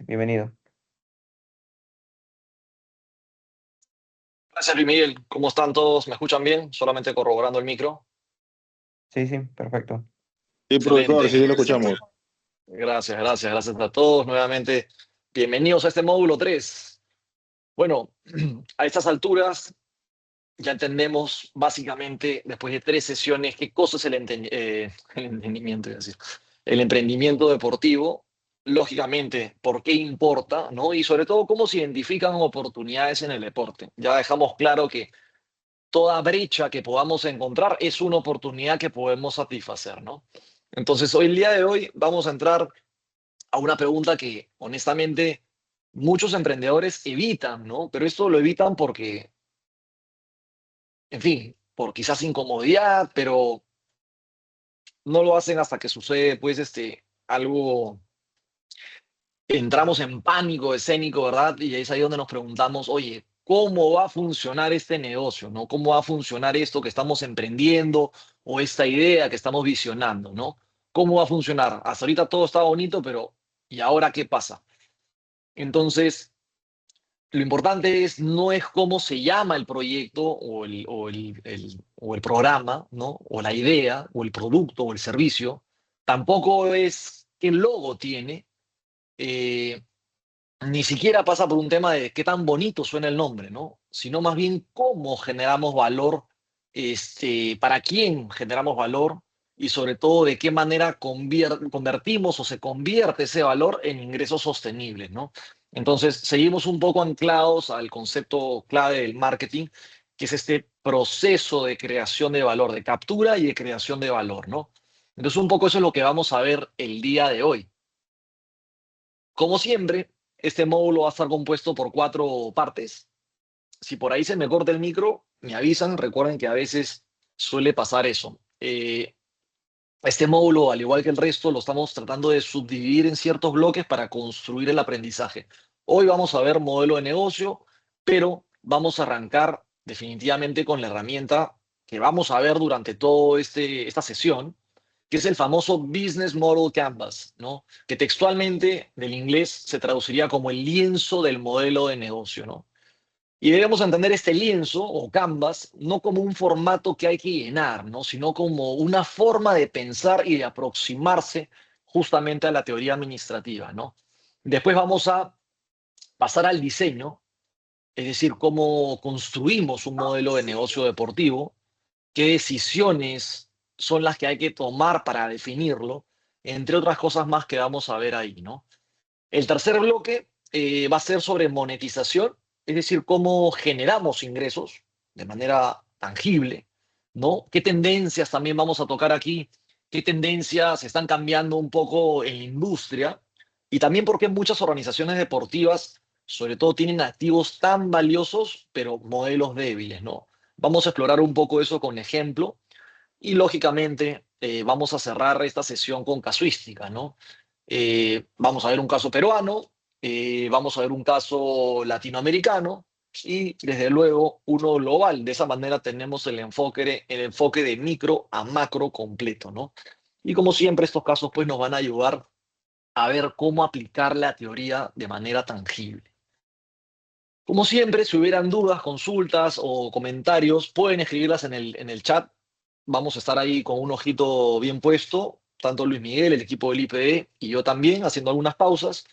Bienvenido. Gracias, Luis Miguel. ¿Cómo están todos? ¿Me escuchan bien? Solamente corroborando el micro. Sí, sí, perfecto. Sí, profesor, Excelente. sí, lo escuchamos. Gracias a todos. Nuevamente, bienvenidos a este módulo 3. Bueno, a estas alturas ya entendemos básicamente, después de 3 sesiones, qué cosa es el entendimiento, iba a decir, el emprendimiento deportivo, lógicamente, por qué importa, ¿no? Y sobre todo, cómo se identifican oportunidades en el deporte. Ya dejamos claro que toda brecha que podamos encontrar es una oportunidad que podemos satisfacer, ¿no? Entonces, hoy, el día de hoy, vamos a entrar a una pregunta que, honestamente, muchos emprendedores evitan, ¿no? Pero esto lo evitan porque, en fin, por quizás incomodidad, pero no lo hacen hasta que sucede, pues, algo, entramos en pánico escénico, ¿verdad? Y es ahí donde nos preguntamos, oye, ¿cómo va a funcionar este negocio, no? ¿Cómo va a funcionar esto que estamos emprendiendo o esta idea que estamos visionando, no? ¿Cómo va a funcionar? Hasta ahorita todo está bonito, pero ¿y ahora qué pasa? Entonces, lo importante no es cómo se llama el proyecto o el programa, ¿no? O la idea, o el producto, o el servicio. Tampoco es qué logo tiene. eh, Ni siquiera pasa por un tema de qué tan bonito suena el nombre, ¿no? Sino más bien cómo generamos valor, para quién generamos valor y sobre todo de qué manera convertimos o se convierte ese valor en ingresos sostenibles, ¿no? Entonces, seguimos un poco anclados al concepto clave del marketing, que es este proceso de creación de valor, de captura y de creación de valor, ¿no? Entonces, un poco eso es lo que vamos a ver el día de hoy. Como siempre, este módulo va a estar compuesto por 4 partes. Si por ahí se me corta el micro, me avisan. Recuerden que a veces suele pasar eso. Este módulo, al igual que el resto, lo estamos tratando de subdividir en ciertos bloques para construir el aprendizaje. Hoy vamos a ver modelo de negocio, pero vamos a arrancar definitivamente con la herramienta que vamos a ver durante toda esta sesión, que es el famoso Business Model Canvas, ¿no? Que textualmente del inglés se traduciría como el lienzo del modelo de negocio, ¿no? Y debemos entender este lienzo o canvas no como un formato que hay que llenar, ¿no? Sino como una forma de pensar y de aproximarse justamente a la teoría administrativa, ¿no? Después vamos a pasar al diseño, es decir, cómo construimos un modelo de negocio deportivo, qué decisiones son las que hay que tomar para definirlo, entre otras cosas más que vamos a ver ahí, ¿no? El tercer bloque va a ser sobre monetización, es decir, cómo generamos ingresos de manera tangible, ¿no? ¿Qué tendencias también vamos a tocar aquí? ¿Qué tendencias están cambiando un poco en la industria? Y también por qué muchas organizaciones deportivas, sobre todo, tienen activos tan valiosos, pero modelos débiles, ¿no? Vamos a explorar un poco eso con ejemplo y, lógicamente, vamos a cerrar esta sesión con casuística, ¿no? Vamos a ver un caso peruano, vamos a ver un caso latinoamericano y, desde luego, uno global. De esa manera tenemos el enfoque de micro a macro completo, ¿no? Y como siempre, estos casos pues nos van a ayudar a ver cómo aplicar la teoría de manera tangible. Como siempre, si hubieran dudas, consultas o comentarios, pueden escribirlas en el chat. Vamos a estar ahí con un ojito bien puesto, tanto Luis Miguel, el equipo del IPD y yo también, haciendo algunas pausas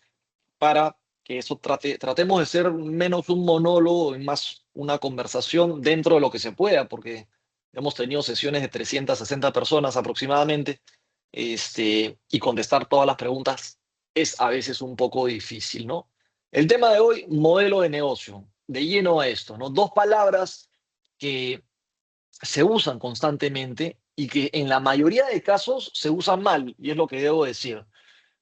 para que eso tratemos de ser menos un monólogo y más una conversación dentro de lo que se pueda, porque hemos tenido sesiones de 360 personas aproximadamente, y contestar todas las preguntas es a veces un poco difícil, ¿no? El tema de hoy, modelo de negocio, de lleno a esto, ¿no? 2 palabras que se usan constantemente y que en la mayoría de casos se usan mal, y es lo que debo decir,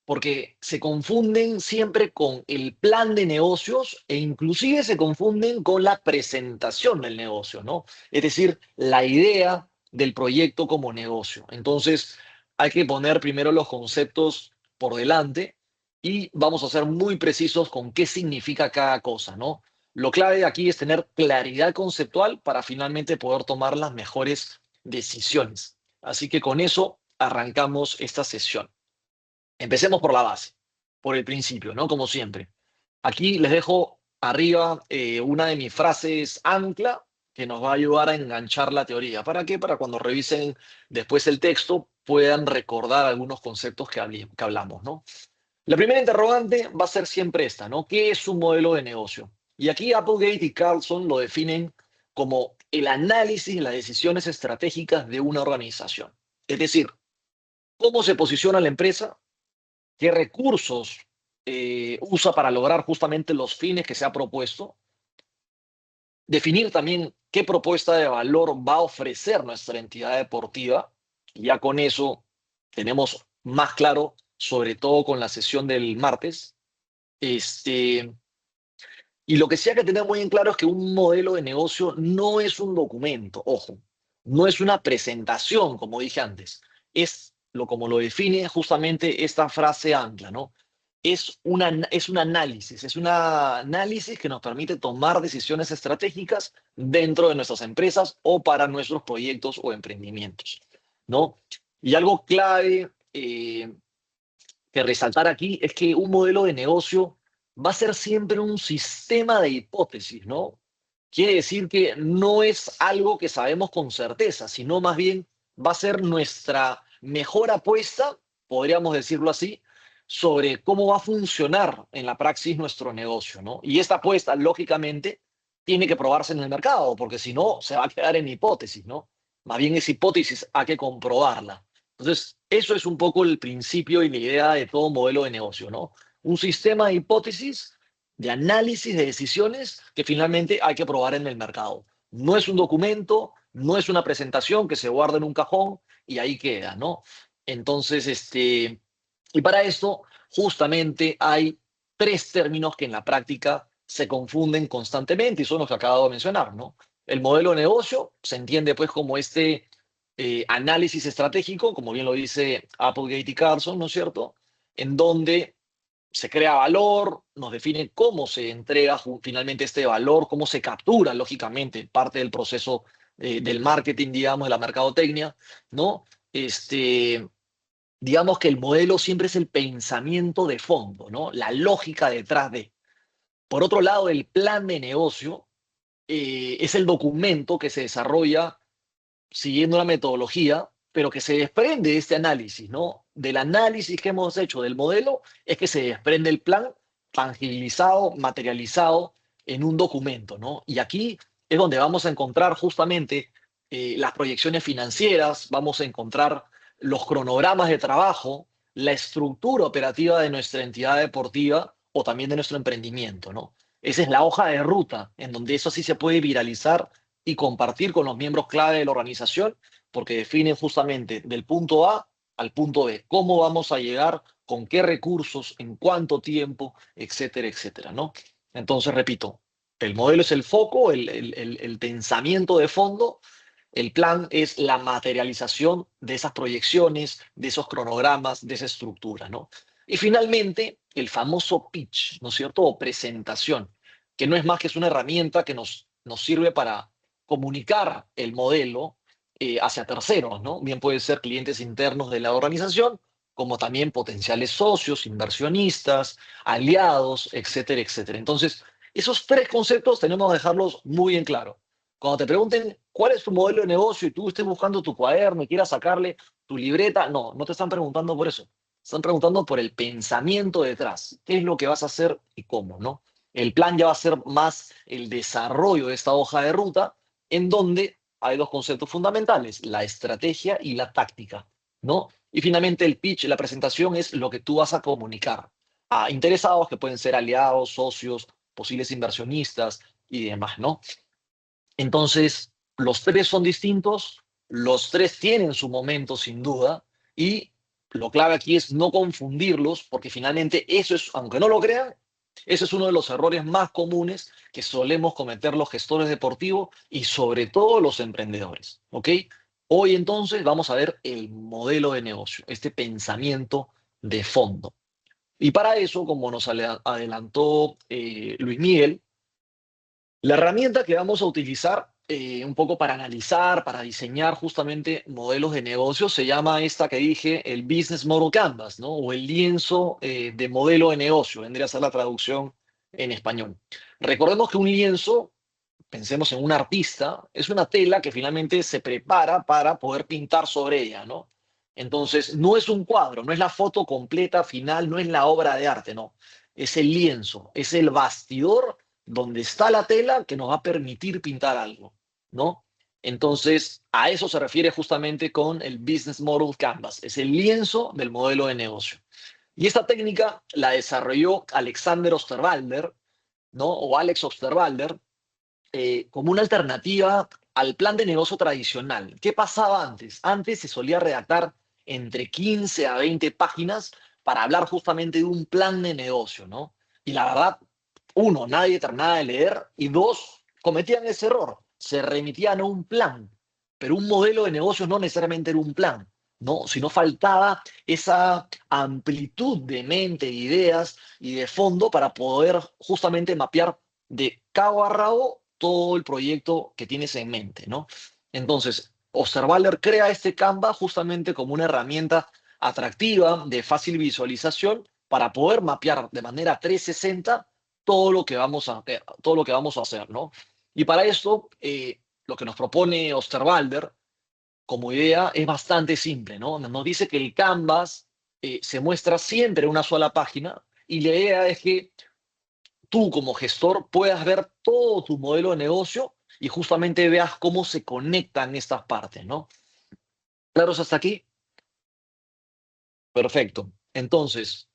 porque se confunden siempre con el plan de negocios e inclusive se confunden con la presentación del negocio, ¿no? Es decir, la idea del proyecto como negocio. Entonces, hay que poner primero los conceptos por delante y vamos a ser muy precisos con qué significa cada cosa, ¿no? Lo clave aquí es tener claridad conceptual para finalmente poder tomar las mejores decisiones. Así que con eso arrancamos esta sesión. Empecemos por la base. por el principio, ¿no? Como siempre. Aquí les dejo arriba una de mis frases ancla que nos va a ayudar a enganchar la teoría. ¿Para qué? Para cuando revisen después el texto puedan recordar algunos conceptos que hablamos, ¿no? La primera interrogante va a ser siempre esta, ¿no? ¿Qué es un modelo de negocio? Y aquí Applegate y Carlson lo definen como el análisis de las decisiones estratégicas de una organización. Es decir, cómo se posiciona la empresa, qué recursos usa para lograr justamente los fines que se ha propuesto, definir también qué propuesta de valor va a ofrecer nuestra entidad deportiva. Y ya con eso tenemos más claro, sobre todo con la sesión del martes. Este, y lo que sí hay que tener muy en claro es que un modelo de negocio no es un documento, ojo, no es una presentación, como dije antes, es como lo define justamente esta frase ancla, ¿no? Es un análisis que nos permite tomar decisiones estratégicas dentro de nuestras empresas o para nuestros proyectos o emprendimientos, ¿no? Y algo clave que resaltar aquí es que un modelo de negocio va a ser siempre un sistema de hipótesis, ¿no? Quiere decir que no es algo que sabemos con certeza, sino más bien va a ser nuestra mejor apuesta, podríamos decirlo así, sobre cómo va a funcionar en la praxis nuestro negocio, ¿no? Y esta apuesta, lógicamente, tiene que probarse en el mercado, porque si no, se va a quedar en hipótesis, ¿no? Más bien esa hipótesis hay que comprobarla. Entonces, eso es un poco el principio y la idea de todo modelo de negocio, ¿no? Un sistema de hipótesis, de análisis de decisiones que finalmente hay que probar en el mercado. No es un documento, no es una presentación que se guarda en un cajón y ahí queda, ¿no? Entonces, y para esto justamente hay tres términos que en la práctica se confunden constantemente y son los que acabo de mencionar, ¿no? El modelo de negocio se entiende pues como análisis estratégico, como bien lo dice Applegate y Carlson, ¿no es cierto? En donde se crea valor, nos define cómo se entrega finalmente este valor, cómo se captura, lógicamente, parte del proceso del marketing, digamos, de la mercadotecnia, ¿no? Digamos que el modelo siempre es el pensamiento de fondo, ¿no? La lógica detrás de. Por otro lado, el plan de negocio es el documento que se desarrolla siguiendo una metodología, pero que se desprende de este análisis, ¿no? Del análisis que hemos hecho del modelo es que se desprende el plan tangibilizado, materializado en un documento, ¿no? Y aquí es donde vamos a encontrar justamente las proyecciones financieras, vamos a encontrar los cronogramas de trabajo, la estructura operativa de nuestra entidad deportiva o también de nuestro emprendimiento, ¿no? Esa es la hoja de ruta en donde eso sí se puede viralizar y compartir con los miembros clave de la organización, porque definen justamente del punto A al punto B, cómo vamos a llegar, con qué recursos, en cuánto tiempo, etcétera, etcétera, ¿no? Entonces, repito, el modelo es el foco, el pensamiento de fondo, el plan es la materialización de esas proyecciones, de esos cronogramas, de esa estructura, ¿no? Y finalmente, el famoso pitch, ¿no es cierto? O presentación, que no es más que es una herramienta que nos sirve para comunicar el modelo hacia terceros, ¿no? Bien pueden ser clientes internos de la organización, como también potenciales socios, inversionistas, aliados, etcétera, etcétera. Entonces, esos tres conceptos tenemos que dejarlos muy en claro. Cuando te pregunten cuál es tu modelo de negocio y tú estés buscando tu cuaderno y quieras sacarle tu libreta, no te están preguntando por eso. Están preguntando por el pensamiento detrás. ¿Qué es lo que vas a hacer y cómo, no? El plan ya va a ser más el desarrollo de esta hoja de ruta, en donde hay dos conceptos fundamentales, la estrategia y la táctica, ¿no? Y finalmente el pitch, la presentación, es lo que tú vas a comunicar a interesados que pueden ser aliados, socios, posibles inversionistas y demás, ¿no? Entonces, los tres son distintos, los tres tienen su momento sin duda, y lo clave aquí es no confundirlos, porque finalmente eso es, aunque no lo crean, ese es uno de los errores más comunes que solemos cometer los gestores deportivos y sobre todo los emprendedores, ¿ok? Hoy entonces vamos a ver el modelo de negocio, este pensamiento de fondo. Y para eso, como nos adelantó Luis Miguel, la herramienta que vamos a utilizar un poco para analizar, para diseñar justamente modelos de negocio, se llama esta que dije el Business Model Canvas, ¿no? O el lienzo de modelo de negocio, vendría a ser la traducción en español. Recordemos que un lienzo, pensemos en un artista, es una tela que finalmente se prepara para poder pintar sobre ella, ¿no? Entonces, no es un cuadro, no es la foto completa final, no es la obra de arte, no. Es el lienzo, es el bastidor donde está la tela que nos va a permitir pintar algo, ¿no? Entonces, a eso se refiere justamente con el Business Model Canvas, es el lienzo del modelo de negocio. Y esta técnica la desarrolló Alexander Osterwalder, ¿no? O Alex Osterwalder, como una alternativa al plan de negocio tradicional. ¿Qué pasaba antes? Antes se solía redactar entre 15 a 20 páginas para hablar justamente de un plan de negocio, ¿no? Y la verdad, uno, nadie terminaba de leer, y dos, cometían ese error, se remitían a un plan, pero un modelo de negocio no necesariamente era un plan, ¿no? Sino faltaba esa amplitud de mente, de ideas y de fondo para poder justamente mapear de cabo a rabo todo el proyecto que tienes en mente, ¿no? Entonces, Osterwalder crea este Canva justamente como una herramienta atractiva, de fácil visualización, para poder mapear de manera 360 todo lo que vamos a, todo lo que vamos a hacer, ¿no? Y para esto, lo que nos propone Osterwalder como idea es bastante simple, ¿no? Nos dice que el Canvas se muestra siempre en una sola página y la idea es que tú como gestor puedas ver todo tu modelo de negocio y justamente veas cómo se conectan estas partes, ¿no? ¿Claros hasta aquí? Perfecto. Entonces,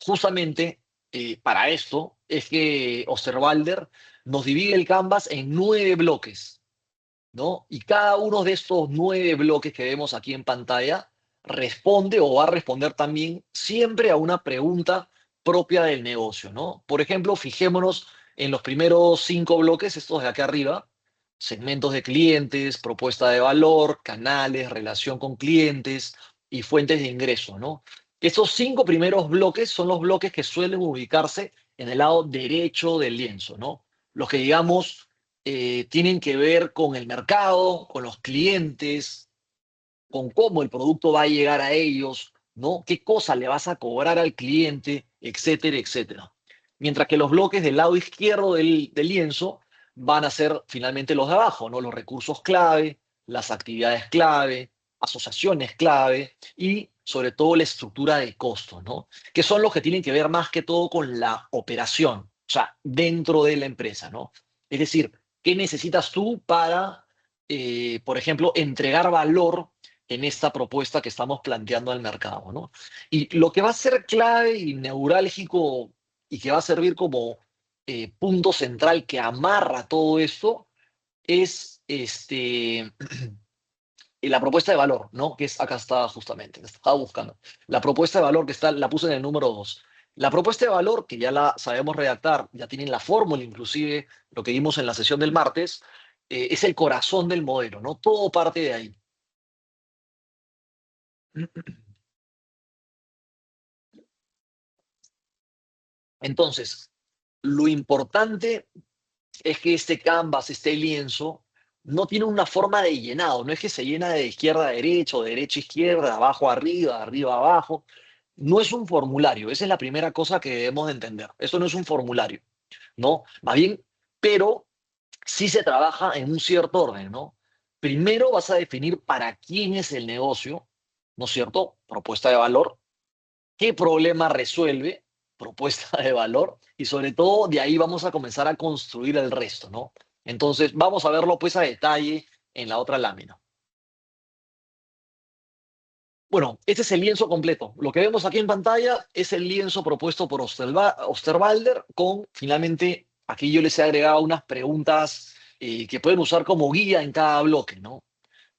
justamente para esto es que Osterwalder nos divide el Canvas en 9 bloques, ¿no? Y cada uno de estos 9 bloques que vemos aquí en pantalla responde o va a responder también siempre a una pregunta propia del negocio, ¿no? Por ejemplo, fijémonos en los primeros 5 bloques, estos de acá arriba: segmentos de clientes, propuesta de valor, canales, relación con clientes y fuentes de ingreso, ¿no? Estos 5 primeros bloques son los bloques que suelen ubicarse en el lado derecho del lienzo, ¿no? Los que, digamos, tienen que ver con el mercado, con los clientes, con cómo el producto va a llegar a ellos, ¿no? ¿Qué cosa le vas a cobrar al cliente, etcétera, etcétera? Mientras que los bloques del lado izquierdo del lienzo van a ser finalmente los de abajo, ¿no? Los recursos clave, las actividades clave, asociaciones clave y sobre todo la estructura de costos, ¿no? Que son los que tienen que ver más que todo con la operación, o sea, dentro de la empresa, ¿no? Es decir, ¿qué necesitas tú para, por ejemplo, entregar valor en esta propuesta que estamos planteando al mercado, ¿no? Y lo que va a ser clave y neurálgico y que va a servir como punto central que amarra todo esto es la propuesta de valor, ¿no? Que es acá está justamente, estaba buscando. La propuesta de valor que está, la puse en el número 2. La propuesta de valor, que ya la sabemos redactar, ya tienen la fórmula, inclusive lo que vimos en la sesión del martes, es el corazón del modelo, ¿no? Todo parte de ahí. Entonces, lo importante es que este canvas, este lienzo, no tiene una forma de llenado, no es que se llena de izquierda a derecha o de derecha a izquierda, de abajo a arriba, de arriba a abajo. No es un formulario, esa es la primera cosa que debemos de entender. Eso no es un formulario, ¿no? Más bien, pero sí se trabaja en un cierto orden, ¿no? Primero vas a definir para quién es el negocio, ¿no es cierto? Propuesta de valor. ¿Qué problema resuelve? Propuesta de valor. Y sobre todo, de ahí vamos a comenzar a construir el resto, ¿no? Entonces, vamos a verlo pues a detalle en la otra lámina. Bueno, este es el lienzo completo. Lo que vemos aquí en pantalla es el lienzo propuesto por Osterwalder con, finalmente, aquí yo les he agregado unas preguntas que pueden usar como guía en cada bloque, ¿no?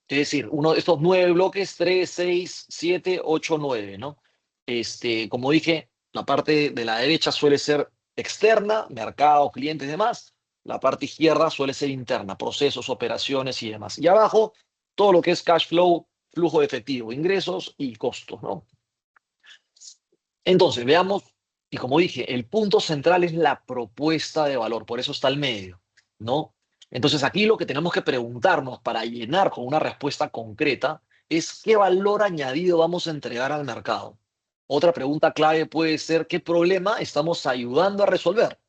Es decir, uno de estos 9 bloques: 3, 6, 7, 8, 9, ¿no? Como dije, la parte de la derecha suele ser externa, mercado, clientes y demás. La parte izquierda suele ser interna, procesos, operaciones y demás. Y abajo, todo lo que es cash flow, flujo de efectivo, ingresos y costos, ¿no? Entonces, veamos, y como dije, el punto central es la propuesta de valor, por eso está al medio, ¿no? Entonces aquí lo que tenemos que preguntarnos para llenar con una respuesta concreta es qué valor añadido vamos a entregar al mercado. Otra pregunta clave puede ser qué problema estamos ayudando a resolver.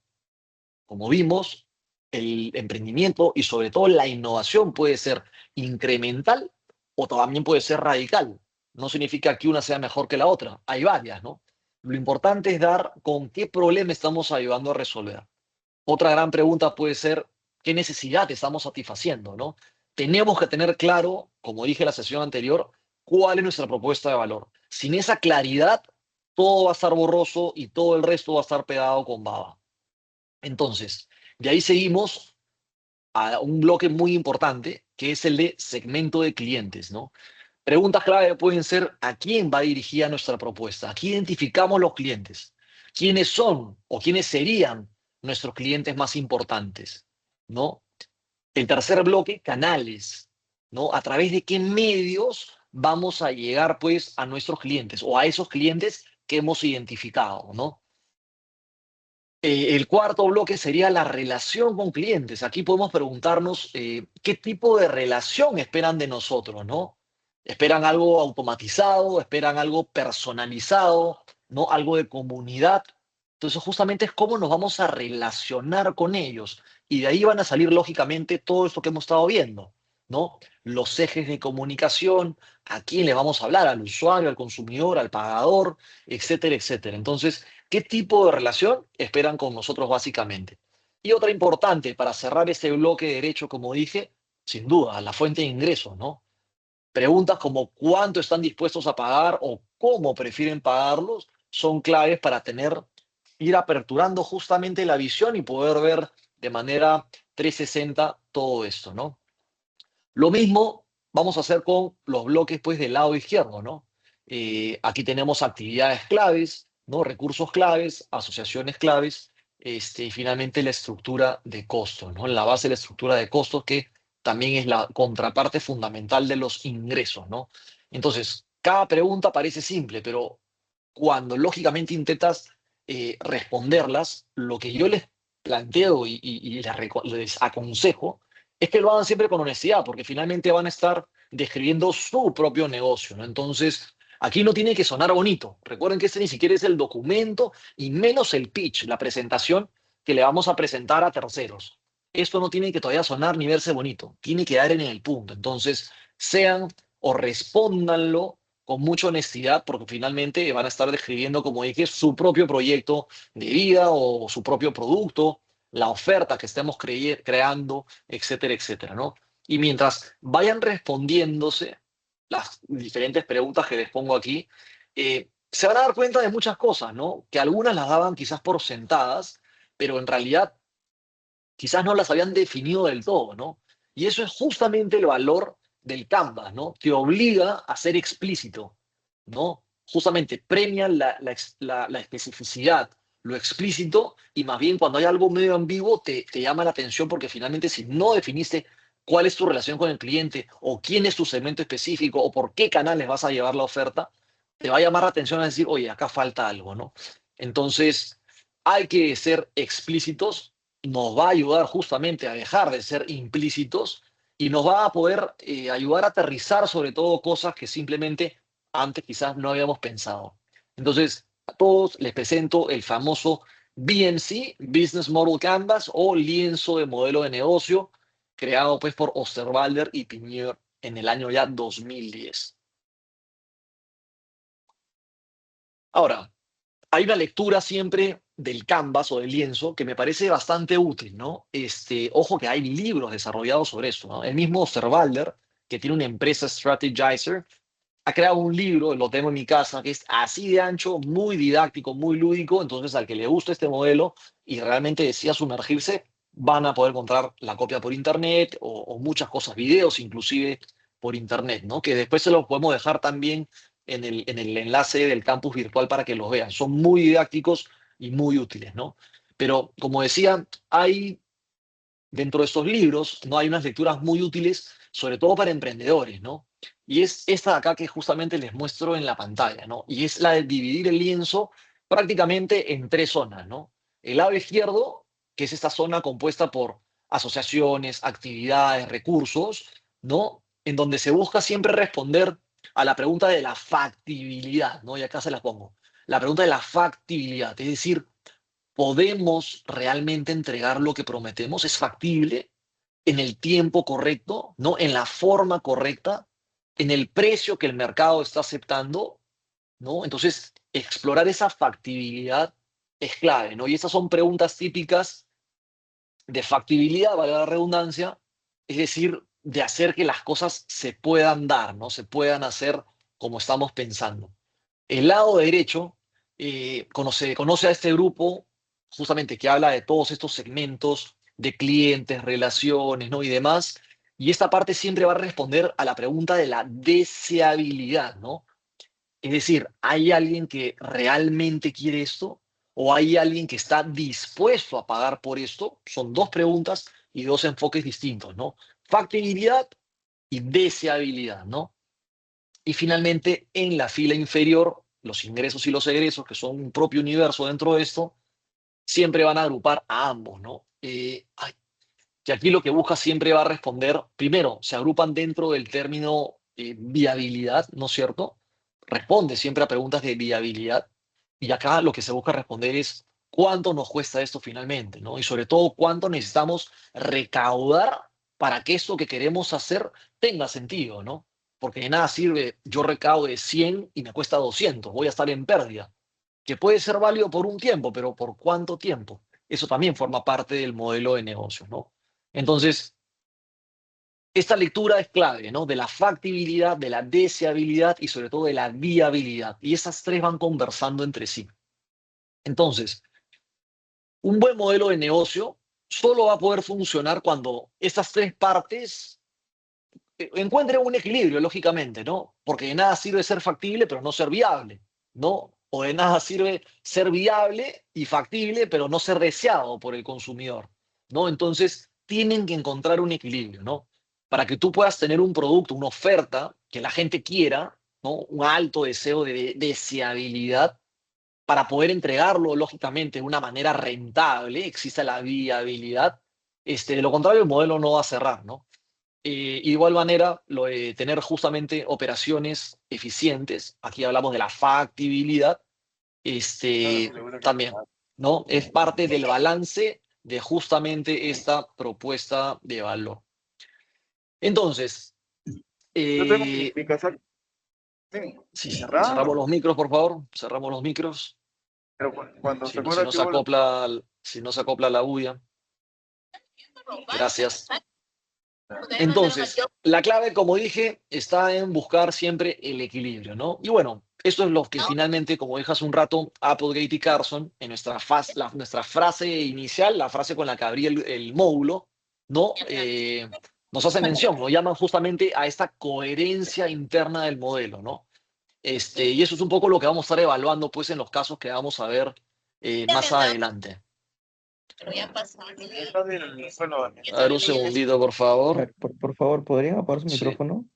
Como vimos, el emprendimiento y sobre todo la innovación puede ser incremental o también puede ser radical. No significa que una sea mejor que la otra. Hay varias, ¿no? Lo importante es dar con qué problema estamos ayudando a resolver. Otra gran pregunta puede ser, ¿qué necesidad estamos satisfaciendo, no? Tenemos que tener claro, como dije en la sesión anterior, cuál es nuestra propuesta de valor. Sin esa claridad, todo va a estar borroso y todo el resto va a estar pegado con baba. Entonces, de ahí seguimos a un bloque muy importante, que es el de segmento de clientes, ¿no? Preguntas clave pueden ser, ¿a quién va dirigida nuestra propuesta? Aquí identificamos los clientes. ¿Quiénes son o quiénes serían nuestros clientes más importantes? ¿No? El tercer bloque, canales, ¿no? ¿A través de qué medios vamos a llegar, pues, a nuestros clientes o a esos clientes que hemos identificado, ¿no? El cuarto bloque sería la relación con clientes. Aquí podemos preguntarnos qué tipo de relación esperan de nosotros, ¿no? ¿Esperan algo automatizado? ¿Esperan algo personalizado? ¿No? Algo de comunidad. Entonces, justamente es cómo nos vamos a relacionar con ellos. Y de ahí van a salir, lógicamente, todo esto que hemos estado viendo, ¿no? Los ejes de comunicación, a quién le vamos a hablar, al usuario, al consumidor, al pagador, etcétera, etcétera. Entonces, ¿qué tipo de relación esperan con nosotros básicamente? Y otra importante para cerrar este bloque de derecho, como dije, sin duda, la fuente de ingresos, ¿no? Preguntas como cuánto están dispuestos a pagar o cómo prefieren pagarlos son claves para ir aperturando justamente la visión y poder ver de manera 360 todo esto, ¿no? Lo mismo vamos a hacer con los bloques pues del lado izquierdo, ¿no? Aquí tenemos actividades claves, ¿no? Recursos claves, asociaciones claves, y finalmente la estructura de costos, ¿no? La base de la estructura de costos que también es la contraparte fundamental de los ingresos, ¿no? Entonces, cada pregunta parece simple, pero cuando lógicamente intentas responderlas, lo que yo les planteo y les aconsejo es que lo hagan siempre con honestidad, porque finalmente van a estar describiendo su propio negocio, ¿no? Entonces, aquí no tiene que sonar bonito. Recuerden que este ni siquiera es el documento y menos el pitch, la presentación que le vamos a presentar a terceros. Esto no tiene que todavía sonar ni verse bonito, tiene que dar en el punto. Entonces, sean o respóndanlo con mucha honestidad, porque finalmente van a estar describiendo, como dije, su propio proyecto de vida o su propio producto, la oferta que estemos creando, etcétera, etcétera, ¿no? Y mientras vayan respondiéndose las diferentes preguntas que les pongo aquí, se van a dar cuenta de muchas cosas, ¿no? Que algunas las daban quizás por sentadas, pero en realidad quizás no las habían definido del todo, ¿no? Y eso es justamente el valor del Canvas, ¿no? Te obliga a ser explícito, ¿no? Justamente premia la especificidad, lo explícito, y más bien cuando hay algo medio ambiguo te llama la atención porque finalmente si no definiste cuál es tu relación con el cliente o quién es tu segmento específico o por qué canales vas a llevar la oferta, te va a llamar la atención a decir, oye, acá falta algo, ¿no? Entonces, hay que ser explícitos, nos va a ayudar justamente a dejar de ser implícitos y nos va a poder ayudar a aterrizar sobre todo cosas que simplemente antes quizás no habíamos pensado. Entonces, a todos les presento el famoso BMC, Business Model Canvas, o lienzo de modelo de negocio, creado pues por Osterwalder y Pinier en el año ya 2010. Ahora, hay una lectura siempre del canvas o del lienzo que me parece bastante útil, ¿no? Ojo que hay libros desarrollados sobre eso, ¿no? El mismo Osterwalder, que tiene una empresa Strategizer, ha creado un libro, lo tengo en mi casa, que es así de ancho, muy didáctico, muy lúdico. Entonces, al que le guste este modelo y realmente desea sumergirse, van a poder encontrar la copia por internet o muchas cosas, videos inclusive por internet, ¿no? Que después se los podemos dejar también en el enlace del campus virtual para que los vean. Son muy didácticos y muy útiles, ¿no? Pero, como decía, hay dentro de estos libros, ¿no? Hay unas lecturas muy útiles, sobre todo para emprendedores, ¿no? Y es esta de acá que justamente les muestro en la pantalla, ¿no? Y es la de dividir el lienzo prácticamente en tres zonas, ¿no? El lado izquierdo, que es esta zona compuesta por asociaciones, actividades, recursos, ¿no? En donde se busca siempre responder a la pregunta de la factibilidad, ¿no? Y acá se la pongo. La pregunta de la factibilidad, es decir, ¿podemos realmente entregar lo que prometemos? ¿Es factible en el tiempo correcto, ¿no? En la forma correcta, en el precio que el mercado está aceptando, ¿no? Entonces, explorar esa factibilidad es clave, ¿no? Y esas son preguntas típicas de factibilidad, vale la redundancia, es decir, de hacer que las cosas se puedan dar, ¿no? Se puedan hacer como estamos pensando. El lado derecho conoce a este grupo justamente que habla de todos estos segmentos de clientes, relaciones, ¿no? Y demás. Y esta parte siempre va a responder a la pregunta de la deseabilidad, ¿no? Es decir, ¿hay alguien que realmente quiere esto? ¿O hay alguien que está dispuesto a pagar por esto? Son dos preguntas y dos enfoques distintos, ¿no? Factibilidad y deseabilidad, ¿no? Y finalmente, en la fila inferior, los ingresos y los egresos, que son un propio universo dentro de esto, siempre van a agrupar a ambos, ¿no? Que aquí lo que busca siempre va a responder, primero, se agrupan dentro del término viabilidad, ¿no es cierto? Responde siempre a preguntas de viabilidad. Y acá lo que se busca responder es cuánto nos cuesta esto finalmente, ¿no? Y sobre todo, cuánto necesitamos recaudar para que esto que queremos hacer tenga sentido, ¿no? Porque de nada sirve yo recaude 100 y me cuesta 200, voy a estar en pérdida, que puede ser válido por un tiempo, pero ¿por cuánto tiempo? Eso también forma parte del modelo de negocio, ¿no? Entonces, esta lectura es clave, ¿no? De la factibilidad, de la deseabilidad y sobre todo de la viabilidad. Y esas tres van conversando entre sí. Entonces, un buen modelo de negocio solo va a poder funcionar cuando estas tres partes encuentren un equilibrio, lógicamente, ¿no? Porque de nada sirve ser factible, pero no ser viable, ¿no? O de nada sirve ser viable y factible, pero no ser deseado por el consumidor, ¿no? Entonces, tienen que encontrar un equilibrio, ¿no? Para que tú puedas tener un producto, una oferta que la gente quiera, ¿no? Un alto deseo de deseabilidad para poder entregarlo, lógicamente, de una manera rentable, exista la viabilidad. De lo contrario, el modelo no va a cerrar, ¿no? Igual manera, lo de tener justamente operaciones eficientes, aquí hablamos de la factibilidad, también, ¿no? Es parte del balance de justamente esta propuesta de valor. Entonces, Yo tengo eh, mi casa sí, si cerrado, cerramos los micros, por favor, cerramos los micros, pero cuando si se no, si acuerda no que se vuelvo, acopla, si no se acopla la bulla. Gracias. Entonces, la clave, como dije, está en buscar siempre el equilibrio, ¿no? Y bueno, esto es lo que finalmente, como dije hace un rato, Applegate y Carson, en nuestra frase inicial, la frase con la que abrí el módulo, ¿no? Nos hace mención, nos llaman justamente a esta coherencia interna del modelo, ¿no? Y eso es un poco lo que vamos a estar evaluando, pues, en los casos que vamos a ver más adelante. está bien, bueno, A ver, un segundito, por A favor. ver, por favor, ¿podrían apagar su Sí. micrófono?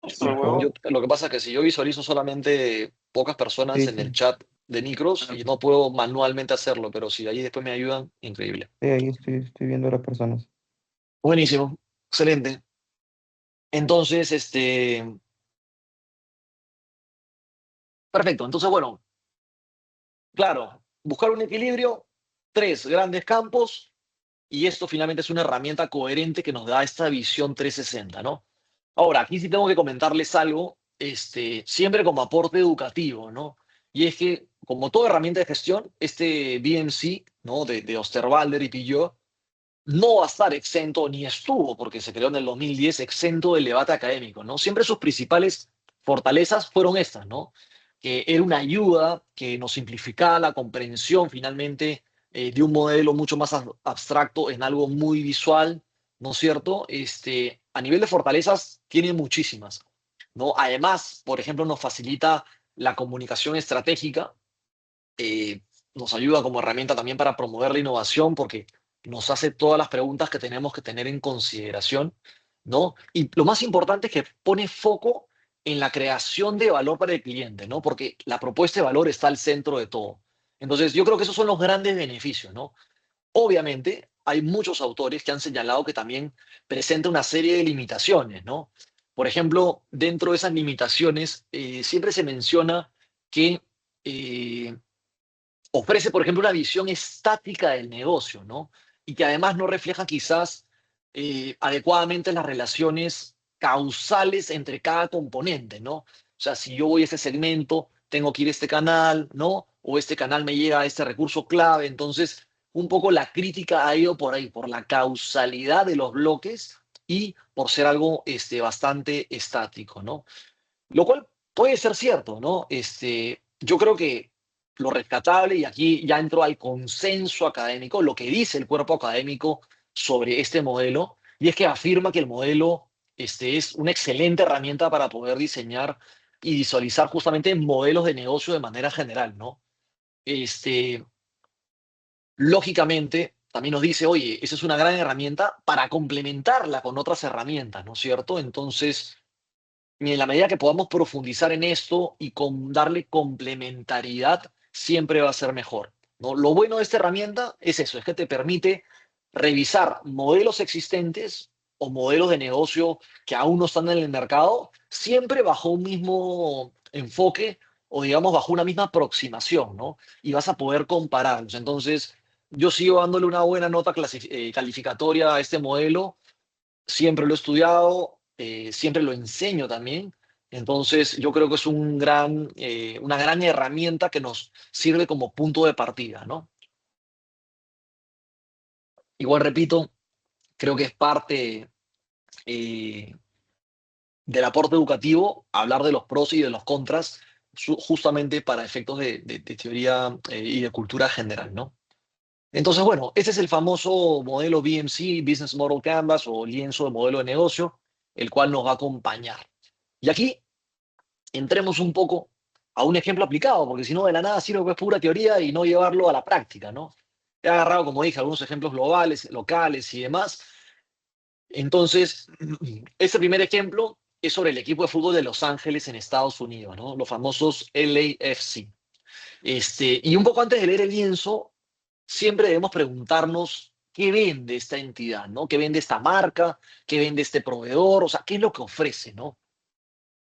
nuestro Por favor. huevo, Lo que pasa es que si yo visualizo solamente pocas personas Sí, en el sí. chat de micros y no puedo manualmente hacerlo, pero si ahí después me ayudan, increíble. Sí, ahí estoy viendo a las personas. Buenísimo, excelente. Entonces, perfecto. Entonces, bueno, claro, buscar un equilibrio, tres grandes campos y esto finalmente es una herramienta coherente que nos da esta visión 360, ¿no? Ahora, aquí sí tengo que comentarles algo, siempre como aporte educativo, ¿no? Y es que, como toda herramienta de gestión, este BMC, ¿no? De Osterwalder y Pillot, no va a estar exento, ni estuvo, porque se creó en el 2010, exento del debate académico, ¿no? Siempre sus principales fortalezas fueron estas, ¿no? Que era una ayuda que nos simplificaba la comprensión finalmente de un modelo mucho más abstracto en algo muy visual, ¿no es cierto? A nivel de fortalezas, tiene muchísimas, ¿no? Además, por ejemplo, nos facilita la comunicación estratégica, eh, nos ayuda como herramienta también para promover la innovación porque nos hace todas las preguntas que tenemos que tener en consideración, ¿no? Y lo más importante es que pone foco en la creación de valor para el cliente, ¿no? Porque la propuesta de valor está al centro de todo. Entonces, yo creo que esos son los grandes beneficios, ¿no? Obviamente, hay muchos autores que han señalado que también presenta una serie de limitaciones, ¿no? Por ejemplo, dentro de esas limitaciones, siempre se menciona que eh, ofrece, por ejemplo, una visión estática del negocio, ¿no? Y que además no refleja quizás adecuadamente las relaciones causales entre cada componente, ¿no? O sea, si yo voy a este segmento, tengo que ir a este canal, ¿no? O este canal me llega a este recurso clave. Entonces, un poco la crítica ha ido por ahí, por la causalidad de los bloques y por ser algo bastante estático, ¿no? Lo cual puede ser cierto, ¿no? Yo creo que lo rescatable, y aquí ya entro al consenso académico, lo que dice el cuerpo académico sobre este modelo, y es que afirma que el modelo es una excelente herramienta para poder diseñar y visualizar justamente modelos de negocio de manera general, ¿no? Este, Lógicamente, también nos dice, oye, esa es una gran herramienta para complementarla con otras herramientas, ¿no es cierto? Entonces, y en la medida que podamos profundizar en esto y darle complementariedad, siempre va a ser mejor, ¿no? Lo bueno de esta herramienta es eso, es que te permite revisar modelos existentes o modelos de negocio que aún no están en el mercado, siempre bajo un mismo enfoque o digamos bajo una misma aproximación, ¿no? Y vas a poder compararlos. Entonces, yo sigo dándole una buena nota calificatoria a este modelo, siempre lo he estudiado, siempre lo enseño también. Entonces, yo creo que es una gran herramienta que nos sirve como punto de partida, ¿no? Igual repito, creo que es parte eh, del aporte educativo hablar de los pros y de los contras, justamente para efectos de teoría y de cultura general, ¿no? Entonces, bueno, ese es el famoso modelo BMC, Business Model Canvas o lienzo de modelo de negocio, el cual nos va a acompañar. Y aquí entremos un poco a un ejemplo aplicado, porque si no, de la nada sirve que es pura teoría y no llevarlo a la práctica, ¿no? He agarrado, como dije, algunos ejemplos globales, locales y demás. Entonces, este primer ejemplo es sobre el equipo de fútbol de Los Ángeles en Estados Unidos, ¿no? Los famosos LAFC. Y un poco antes de leer el lienzo, siempre debemos preguntarnos qué vende esta entidad, ¿no? ¿Qué vende esta marca? ¿Qué vende este proveedor? O sea, ¿qué es lo que ofrece, ¿no?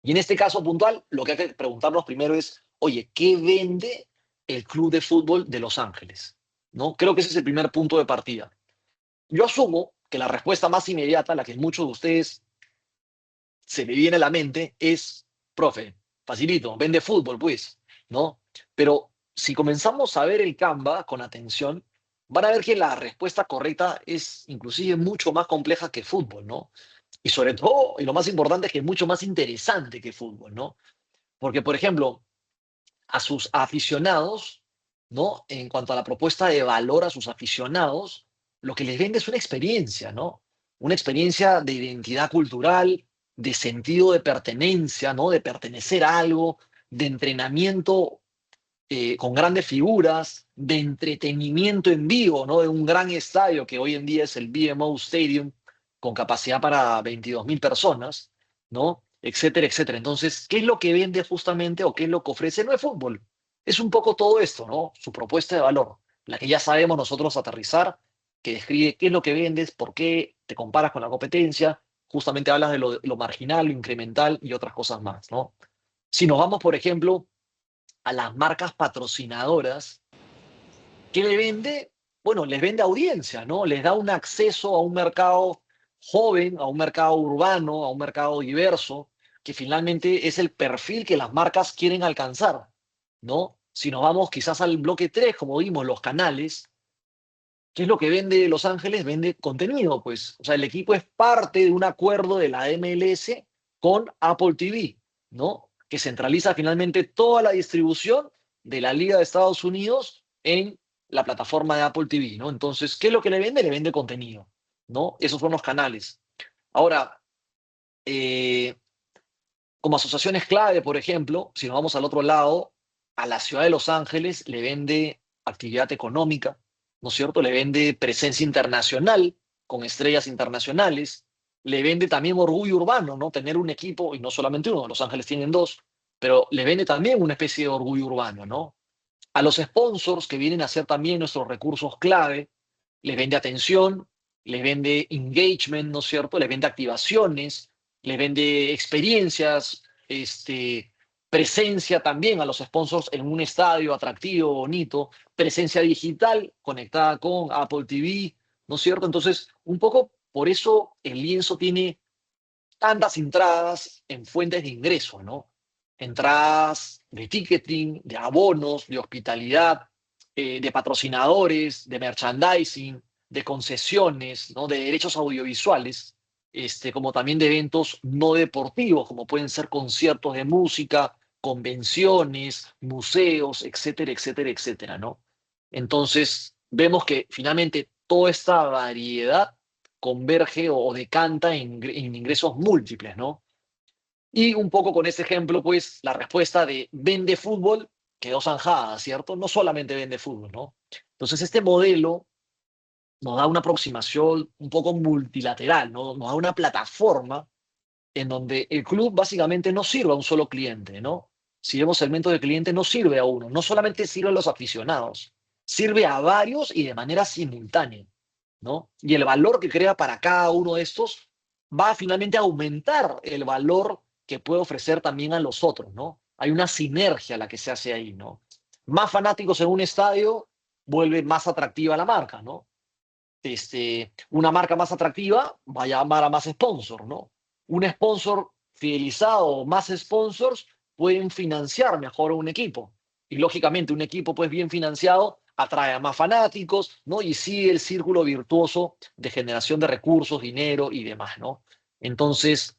Y en este caso puntual, lo que hay que preguntarnos primero es, oye, ¿qué vende el Club de Fútbol de Los Ángeles? ¿No? Creo que ese es el primer punto de partida. Yo asumo que la respuesta más inmediata, la que muchos de ustedes se me viene a la mente, es, profe, facilito, vende fútbol, pues, ¿no? Pero si comenzamos a ver el Canva con atención, van a ver que la respuesta correcta es inclusive mucho más compleja que fútbol, ¿no? Y sobre todo, y lo más importante es que es mucho más interesante que fútbol, ¿no? Porque, por ejemplo, a sus aficionados, ¿no? En cuanto a la propuesta de valor a sus aficionados, lo que les vende es una experiencia, ¿no? Una experiencia de identidad cultural, de sentido de pertenencia, ¿no? De pertenecer a algo, de entrenamiento con grandes figuras, de entretenimiento en vivo, ¿no? De un gran estadio que hoy en día es el BMO Stadium, con capacidad para 22.000 personas, ¿no? Etcétera, etcétera. Entonces, ¿qué es lo que vende justamente o qué es lo que ofrece? No es fútbol. Es un poco todo esto, ¿no? Su propuesta de valor, la que ya sabemos nosotros aterrizar, que describe qué es lo que vendes, por qué te comparas con la competencia, justamente hablas de lo marginal, lo incremental y otras cosas más, ¿no? Si nos vamos, por ejemplo, a las marcas patrocinadoras, ¿qué le vende? Bueno, les vende audiencia, ¿no? Les da un acceso a un mercado joven, a un mercado urbano, a un mercado diverso, que finalmente es el perfil que las marcas quieren alcanzar, ¿no? Si nos vamos quizás al bloque 3, como vimos, los canales, ¿qué es lo que vende Los Ángeles? Vende contenido, pues. O sea, el equipo es parte de un acuerdo de la MLS con Apple TV, ¿no? Que centraliza finalmente toda la distribución de la Liga de Estados Unidos en la plataforma de Apple TV, ¿no? Entonces, ¿qué es lo que le vende? Le vende contenido, ¿no? Esos son los canales. Ahora, eh, como asociaciones clave, por ejemplo, si nos vamos al otro lado, a la ciudad de Los Ángeles le vende actividad económica, ¿no es cierto? Le vende presencia internacional con estrellas internacionales, le vende también orgullo urbano, ¿no? Tener un equipo, y no solamente uno, Los Ángeles tienen dos, pero le vende también una especie de orgullo urbano, ¿no? A los sponsors que vienen a ser también nuestros recursos clave, les vende atención, les vende engagement, ¿no es cierto? Les vende activaciones, les vende experiencias, presencia también a los sponsors en un estadio atractivo, bonito, presencia digital conectada con Apple TV, ¿no es cierto? Entonces, un poco por eso el lienzo tiene tantas entradas en fuentes de ingreso, ¿no? Entradas de ticketing, de abonos, de hospitalidad, de patrocinadores, de merchandising, de concesiones, ¿no? De derechos audiovisuales, como también de eventos no deportivos, como pueden ser conciertos de música, convenciones, museos, etcétera, etcétera, etcétera, ¿no? Entonces, vemos que finalmente toda esta variedad converge o decanta en ingresos múltiples, ¿no? Y un poco con ese ejemplo, pues la respuesta de vende fútbol quedó zanjada, ¿cierto? No solamente vende fútbol, ¿no? Entonces este modelo nos da una aproximación un poco multilateral, ¿no? Nos da una plataforma en donde el club básicamente no sirve a un solo cliente, ¿no? Si vemos segmento de cliente, no sirve a uno, no solamente sirve a los aficionados, sirve a varios y de manera simultánea, ¿no? Y el valor que crea para cada uno de estos va finalmente a aumentar el valor que puede ofrecer también a los otros, ¿no? Hay una sinergia la que se hace ahí, ¿no? Más fanáticos en un estadio vuelve más atractiva la marca, ¿no? Una marca más atractiva va a llamar a más sponsors, ¿no? Un sponsor fidelizado, más sponsors pueden financiar mejor a un equipo. Y lógicamente un equipo pues bien financiado atrae a más fanáticos, ¿no? Y sigue el círculo virtuoso de generación de recursos, dinero y demás, ¿no? Entonces,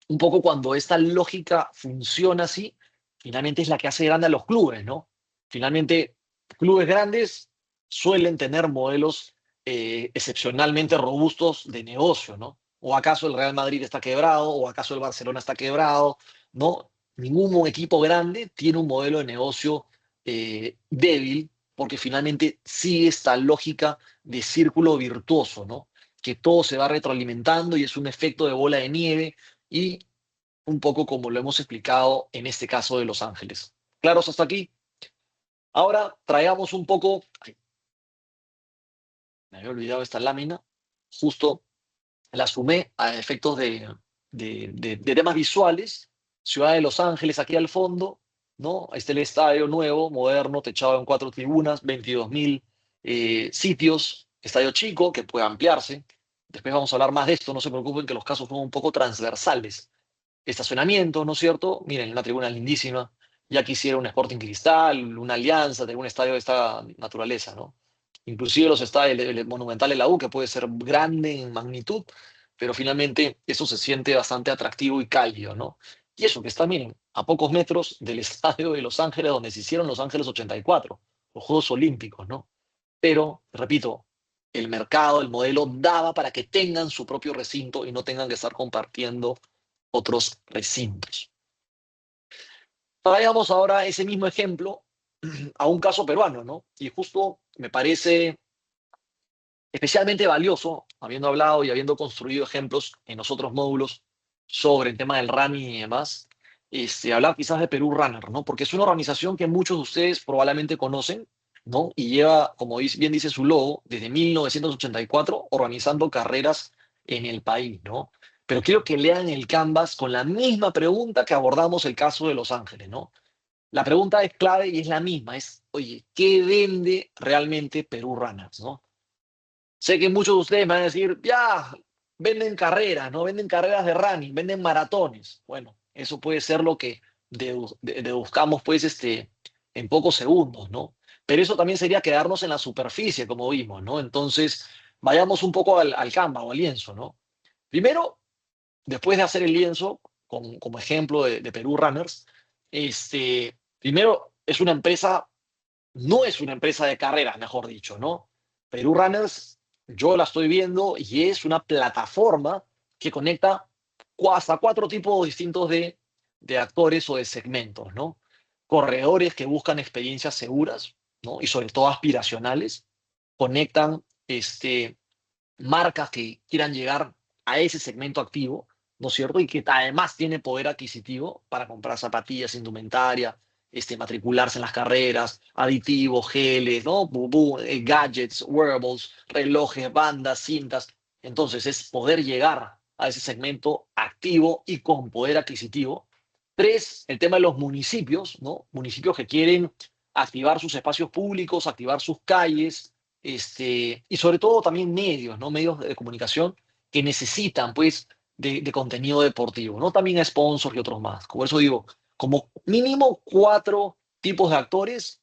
un poco cuando esta lógica funciona así, finalmente es la que hace grande a los clubes, ¿no? Finalmente, clubes grandes suelen tener modelos excepcionalmente robustos de negocio, ¿no? ¿O acaso el Real Madrid está quebrado? ¿O acaso el Barcelona está quebrado? ¿No? Ningún equipo grande tiene un modelo de negocio débil porque finalmente sigue esta lógica de círculo virtuoso, ¿no? Que todo se va retroalimentando y es un efecto de bola de nieve y un poco como lo hemos explicado en este caso de Los Ángeles. ¿Claros hasta aquí? Ahora traigamos un poco, ay, me había olvidado esta lámina, justo la sumé a efectos de temas visuales, Ciudad de Los Ángeles aquí al fondo, ¿no? Ahí está el estadio nuevo, moderno, techado en 4 tribunas, 22.000 sitios, estadio chico que puede ampliarse. Después vamos a hablar más de esto, no se preocupen que los casos son un poco transversales. Estacionamiento, ¿no es cierto? Miren, una tribuna lindísima. Ya quisiera un Sporting Cristal, una Alianza, tener un estadio de esta naturaleza, ¿no? Inclusive los estadios, el Monumental de la U, que puede ser grande en magnitud, pero finalmente eso se siente bastante atractivo y cálido, ¿no? Y eso que está, miren, a pocos metros del estadio de Los Ángeles, donde se hicieron Los Ángeles 84, los Juegos Olímpicos, ¿no? Pero, repito, el mercado, el modelo daba para que tengan su propio recinto y no tengan que estar compartiendo otros recintos. Traigamos ahora ese mismo ejemplo a un caso peruano, ¿no? Y justo me parece especialmente valioso, habiendo hablado y habiendo construido ejemplos en los otros módulos sobre el tema del running y demás, hablar quizás de Perú Runner, ¿no? Porque es una organización que muchos de ustedes probablemente conocen, ¿no? Y lleva, como bien dice su logo, desde 1984 organizando carreras en el país, ¿no? Pero quiero que lean el Canvas con la misma pregunta que abordamos el caso de Los Ángeles, ¿no? La pregunta es clave y es la misma, es, oye, ¿qué vende realmente Perú Runners, ¿no? Sé que muchos de ustedes me van a decir, ya, venden carreras, ¿no? Venden carreras de running, venden maratones. Bueno, eso puede ser lo que deduzcamos, pues, en pocos segundos, ¿no? Pero eso también sería quedarnos en la superficie, como vimos, ¿no? Entonces, vayamos un poco al Canva o al lienzo, ¿no? Primero, después de hacer el lienzo, como ejemplo de Perú Runners, primero es una empresa, no es una empresa de carreras, mejor dicho, ¿no? Perú Runners, yo la estoy viendo y es una plataforma que conecta hasta 4 tipos distintos de actores o de segmentos, ¿no? Corredores que buscan experiencias seguras, ¿no? Y sobre todo aspiracionales, conectan marcas que quieran llegar a ese segmento activo, ¿no es cierto? Y que además tiene poder adquisitivo para comprar zapatillas, indumentaria, matricularse en las carreras, aditivos, geles, ¿no? Gadgets, wearables, relojes, bandas, cintas. Entonces es poder llegar a ese segmento activo y con poder adquisitivo. 3, el tema de los municipios, ¿no? Municipios que quieren activar sus espacios públicos, activar sus calles, y sobre todo también medios, ¿no? Medios de comunicación que necesitan, pues, de contenido deportivo, ¿no? También sponsors y otros más. Por eso digo, como mínimo 4 tipos de actores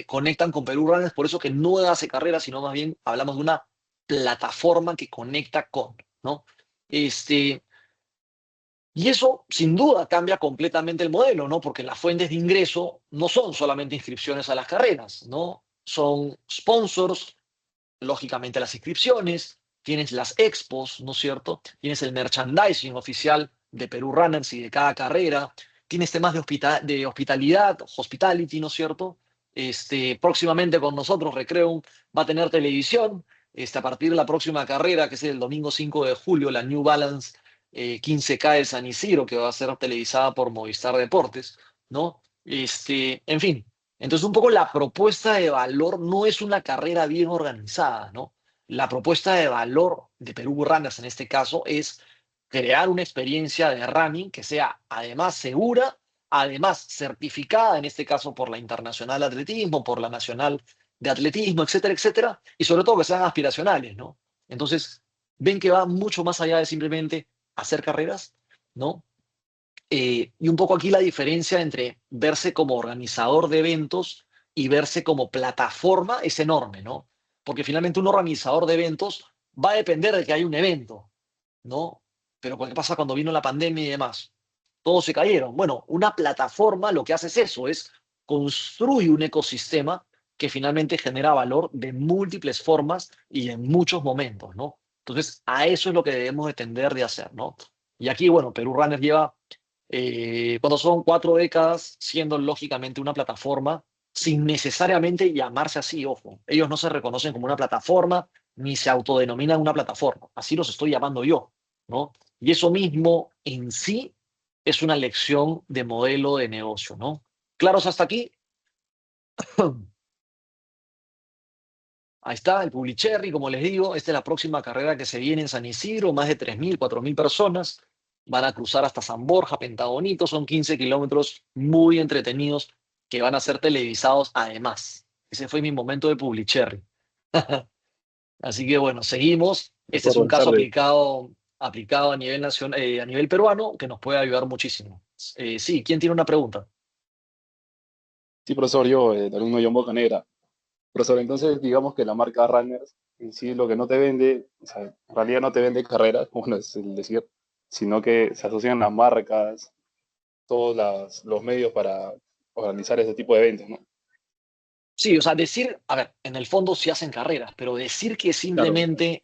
conectan con Perú Runners, por eso que no hace carrera, sino más bien hablamos de una plataforma que conecta con, ¿no? Este, y eso, sin duda, cambia completamente el modelo, ¿no? Porque las fuentes de ingreso no son solamente inscripciones a las carreras, ¿no? Son sponsors, lógicamente las inscripciones, tienes las expos, ¿no es cierto? Tienes el merchandising oficial de Perú Runners y de cada carrera, tienes temas de hospitalidad, hospitality, ¿no es cierto? Próximamente con nosotros, Recreum va a tener televisión, a partir de la próxima carrera, que es el domingo 5 de julio, la New Balance 15K de San Isidro, que va a ser televisada por Movistar Deportes, ¿no? En fin, entonces un poco la propuesta de valor no es una carrera bien organizada, ¿no? La propuesta de valor de Perú Runners en este caso es crear una experiencia de running que sea además segura, además certificada, en este caso por la Internacional de Atletismo, por la Nacional de Atletismo, etcétera, etcétera, y sobre todo que sean aspiracionales, ¿no? Entonces, ven que va mucho más allá de simplemente hacer carreras, ¿no? Y un poco aquí la diferencia entre verse como organizador de eventos y verse como plataforma es enorme, ¿no? Porque finalmente un organizador de eventos va a depender de que haya un evento, ¿no? Pero ¿qué pasa cuando vino la pandemia y demás? Todos se cayeron. Bueno, una plataforma lo que hace es eso, es construye un ecosistema que finalmente genera valor de múltiples formas y en muchos momentos, ¿no? Entonces, a eso es lo que debemos de tender de hacer, ¿no? Y aquí, bueno, Perú Runners lleva, cuando son 4 décadas, siendo lógicamente una plataforma sin necesariamente llamarse así, ojo. Ellos no se reconocen como una plataforma ni se autodenominan una plataforma. Así los estoy llamando yo, ¿no? Y eso mismo en sí es una lección de modelo de negocio, ¿no? ¿Claros hasta aquí? Ahí está, el Publicherry, como les digo, esta es la próxima carrera que se viene en San Isidro, más de 3.000, 4.000 personas, van a cruzar hasta San Borja, Pentagonito, son 15 kilómetros muy entretenidos que van a ser televisados además. Ese fue mi momento de Publicherry. Así que bueno, seguimos. Este es un Buenas caso tardes. aplicado a nivel nacional, a nivel peruano, que nos puede ayudar muchísimo. Sí, ¿quién tiene una pregunta? Sí, profesor, yo, el alumno John Bocanegra. Profesor, entonces digamos que la marca Runners en sí lo que no te vende, o sea, en realidad no te vende carreras, como es el decir, sino que se asocian las marcas, todos los medios para organizar ese tipo de eventos, ¿no? Sí, o sea, decir, a ver, en el fondo sí hacen carreras, pero decir que Claro, simplemente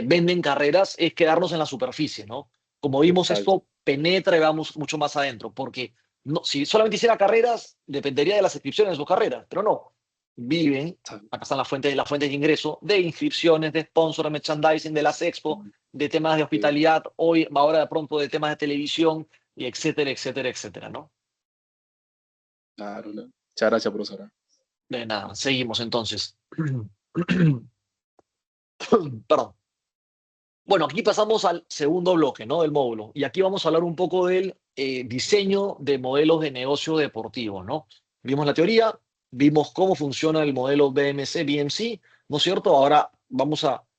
venden carreras es quedarnos en la superficie, ¿no? Como vimos, exacto. esto penetra y vamos mucho más adentro, porque no, si solamente hiciera carreras, dependería de las inscripciones de sus carreras, pero no. Viven, acá están las fuentes de ingreso, de inscripciones, de sponsor, de merchandising, de las expo, de temas de Sí, hospitalidad, hoy, ahora de pronto de temas de televisión, y etcétera, etcétera, etcétera, ¿no? claro, ¿no? Muchas gracias, profesora. De nada, seguimos entonces. Perdón. Bueno, aquí pasamos al segundo bloque, ¿no? Del módulo. Y aquí vamos a hablar un poco del diseño de modelos de negocio deportivo, ¿no? Vimos la teoría, vimos cómo funciona el modelo BMC, BMC, ¿no es cierto? Ahora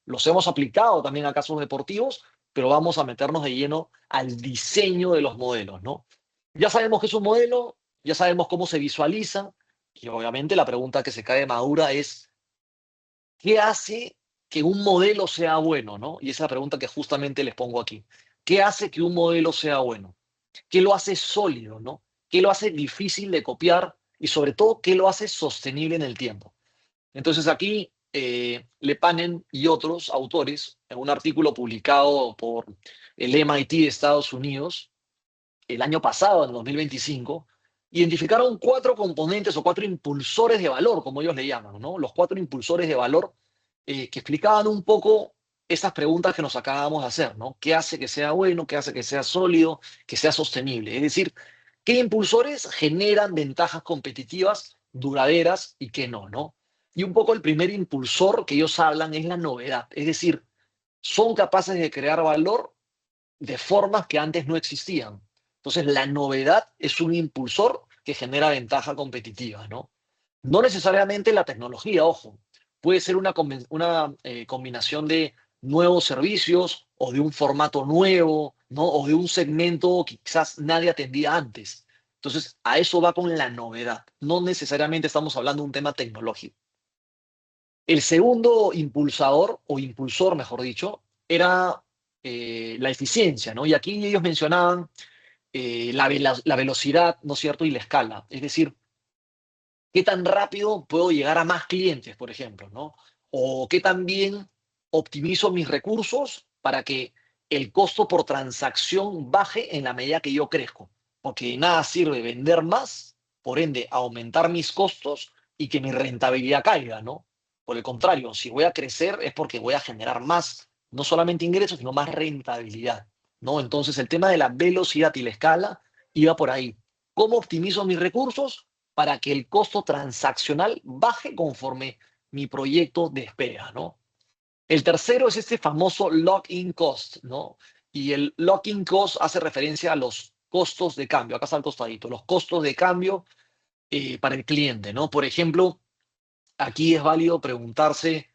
los hemos aplicado también a casos deportivos, pero vamos a meternos de lleno al diseño de los modelos, ¿no? Ya sabemos qué es un modelo, ya sabemos cómo se visualiza, y obviamente la pregunta que se cae madura es, ¿qué hace que un modelo sea bueno, ¿no? Y esa es la pregunta que justamente les pongo aquí. ¿Qué hace que un modelo sea bueno? ¿Qué lo hace sólido, ¿no? ¿Qué lo hace difícil de copiar? Y sobre todo, ¿qué lo hace sostenible en el tiempo? Entonces aquí, Lepanen y otros autores, en un artículo publicado por el MIT de Estados Unidos el año pasado, en 2025, identificaron 4 componentes o 4 impulsores de valor, como ellos le llaman, ¿no? Los 4 impulsores de valor que explicaban un poco esas preguntas que nos acabamos de hacer, ¿no? ¿Qué hace que sea bueno? ¿Qué hace que sea sólido? ¿Que sea sostenible? Es decir, ¿Qué impulsores generan ventajas competitivas duraderas y qué no, no? Y un poco el primer impulsor que ellos hablan es la novedad, es decir, son capaces de crear valor de formas que antes no existían. Entonces, la novedad es un impulsor que genera ventaja competitiva, ¿no? No necesariamente la tecnología, ojo, puede ser una combinación de nuevos servicios o de un formato nuevo, ¿no? O de un segmento que quizás nadie atendía antes. Entonces, a eso va con la novedad. No necesariamente estamos hablando de un tema tecnológico. El segundo impulsador, o impulsor, mejor dicho, era la eficiencia, ¿no? Y aquí ellos mencionaban la velocidad, ¿no es cierto? Y la escala. Es decir, qué tan rápido puedo llegar a más clientes, por ejemplo, ¿no? O qué tan bien optimizo mis recursos para que el costo por transacción baje en la medida que yo crezco. Porque de nada sirve vender más, por ende, aumentar mis costos y que mi rentabilidad caiga, ¿no? Por el contrario, si voy a crecer es porque voy a generar más, no solamente ingresos, sino más rentabilidad, ¿no? Entonces, el tema de la velocidad y la escala iba por ahí. ¿Cómo optimizo mis recursos para que el costo transaccional baje conforme mi proyecto despega, ¿no? El tercero es este famoso lock-in cost, ¿no? Y el lock-in cost hace referencia a los costos de cambio. Acá está al costadito, los costos de cambio para el cliente, ¿no? Por ejemplo, aquí es válido preguntarse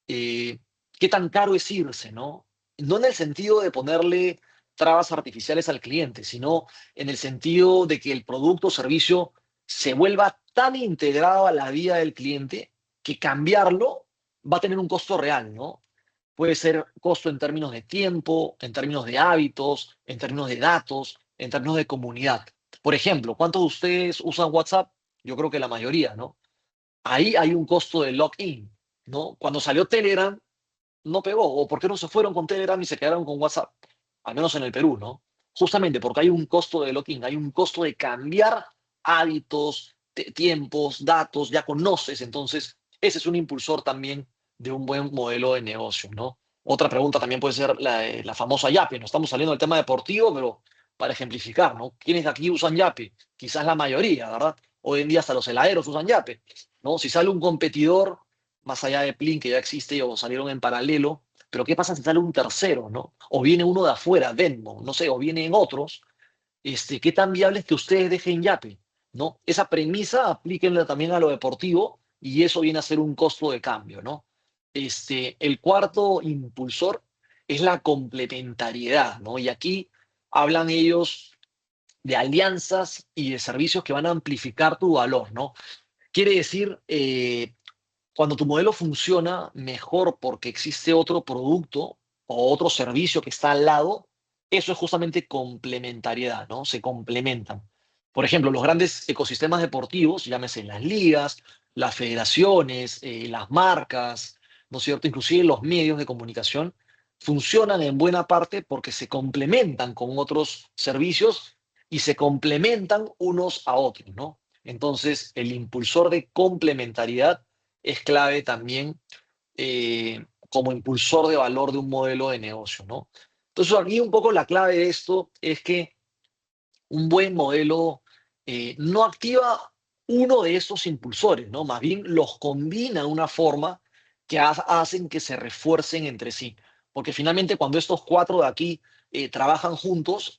eh, qué tan caro es irse, ¿no? No en el sentido de ponerle trabas artificiales al cliente, sino en el sentido de que el producto o servicio se vuelva tan integrado a la vida del cliente que cambiarlo va a tener un costo real, ¿no? Puede ser costo en términos de tiempo, en términos de hábitos, en términos de datos, en términos de comunidad. Por ejemplo, ¿cuántos de ustedes usan WhatsApp? Yo creo que la mayoría, ¿no? Ahí hay un costo de lock-in, ¿no? Cuando salió Telegram, no pegó. ¿O por qué no se fueron con Telegram y se quedaron con WhatsApp? Al menos en el Perú, ¿no? Justamente porque hay un costo de lock-in, hay un costo de cambiar hábitos, tiempos, datos, ya conoces. Entonces, ese es un impulsor también de un buen modelo de negocio, ¿no? Otra pregunta también puede ser la famosa Yape. No estamos saliendo del tema deportivo, pero para ejemplificar, ¿no? ¿Quiénes de aquí usan Yape? Quizás la mayoría, ¿verdad? Hoy en día hasta los heladeros usan Yape, ¿no? Si sale un competidor, más allá de Plin, que ya existe o salieron en paralelo, pero ¿qué pasa si sale un tercero, ¿no? O viene uno de afuera, Venmo, no sé, o vienen otros, ¿qué tan viable es que ustedes dejen Yape? ¿No? Esa premisa aplíquenla también a lo deportivo y eso viene a ser un costo de cambio, ¿no? El cuarto impulsor es la complementariedad, ¿no? Y aquí hablan ellos de alianzas y de servicios que van a amplificar tu valor, ¿no? Quiere decir, cuando tu modelo funciona mejor porque existe otro producto o otro servicio que está al lado, eso es justamente complementariedad, ¿no? Se complementan. Por ejemplo, los grandes ecosistemas deportivos, llámese las ligas, las federaciones, las marcas, ¿no es cierto? Inclusive los medios de comunicación, funcionan en buena parte porque se complementan con otros servicios y se complementan unos a otros, ¿no? Entonces, el impulsor de complementariedad es clave también como impulsor de valor de un modelo de negocio, ¿no? Entonces, aquí un poco la clave de esto es que un buen modelo no activa uno de estos impulsores, ¿no? Más bien los combina de una forma que hacen que se refuercen entre sí. Porque finalmente cuando estos cuatro de aquí trabajan juntos,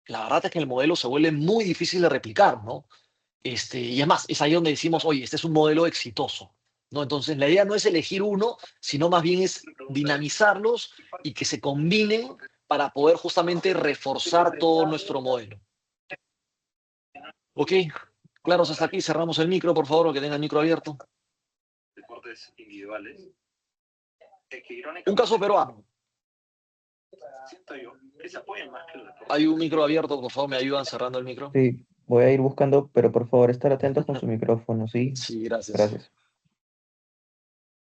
la verdad es que el modelo se vuelve muy difícil de replicar, ¿no? Y es más, es ahí donde decimos, oye, este es un modelo exitoso, ¿no? Entonces, la idea no es elegir uno, sino más bien es dinamizarlos y que se combinen para poder justamente reforzar todo nuestro modelo. ¿Ok? Claros, hasta aquí. Cerramos el micro, por favor, que tenga el micro abierto. Deportes individuales. Un caso peruano. Siento yo que se apoyan más que los deportes. Hay un micro abierto, por favor, me ayudan cerrando el micro. Sí, voy a ir buscando, pero por favor estar atentos con su micrófono, ¿sí? Sí, gracias. Gracias.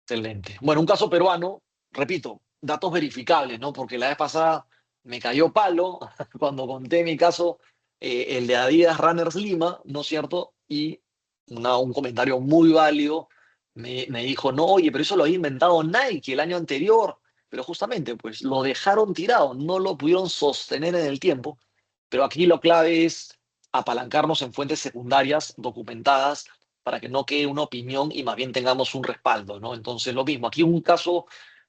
Excelente. Bueno, un caso peruano, repito, datos verificables, ¿no? Porque la vez pasada me cayó palo cuando conté mi caso, el de Adidas Runners Lima, ¿no es cierto? Y un comentario muy válido me dijo, no, oye, pero eso lo había inventado Nike el año anterior. Pero justamente, pues lo dejaron tirado, no lo pudieron sostener en el tiempo. Pero aquí lo clave es apalancarnos en fuentes secundarias documentadas para que no quede una opinión y más bien tengamos un respaldo, ¿no? Entonces, lo mismo, aquí un caso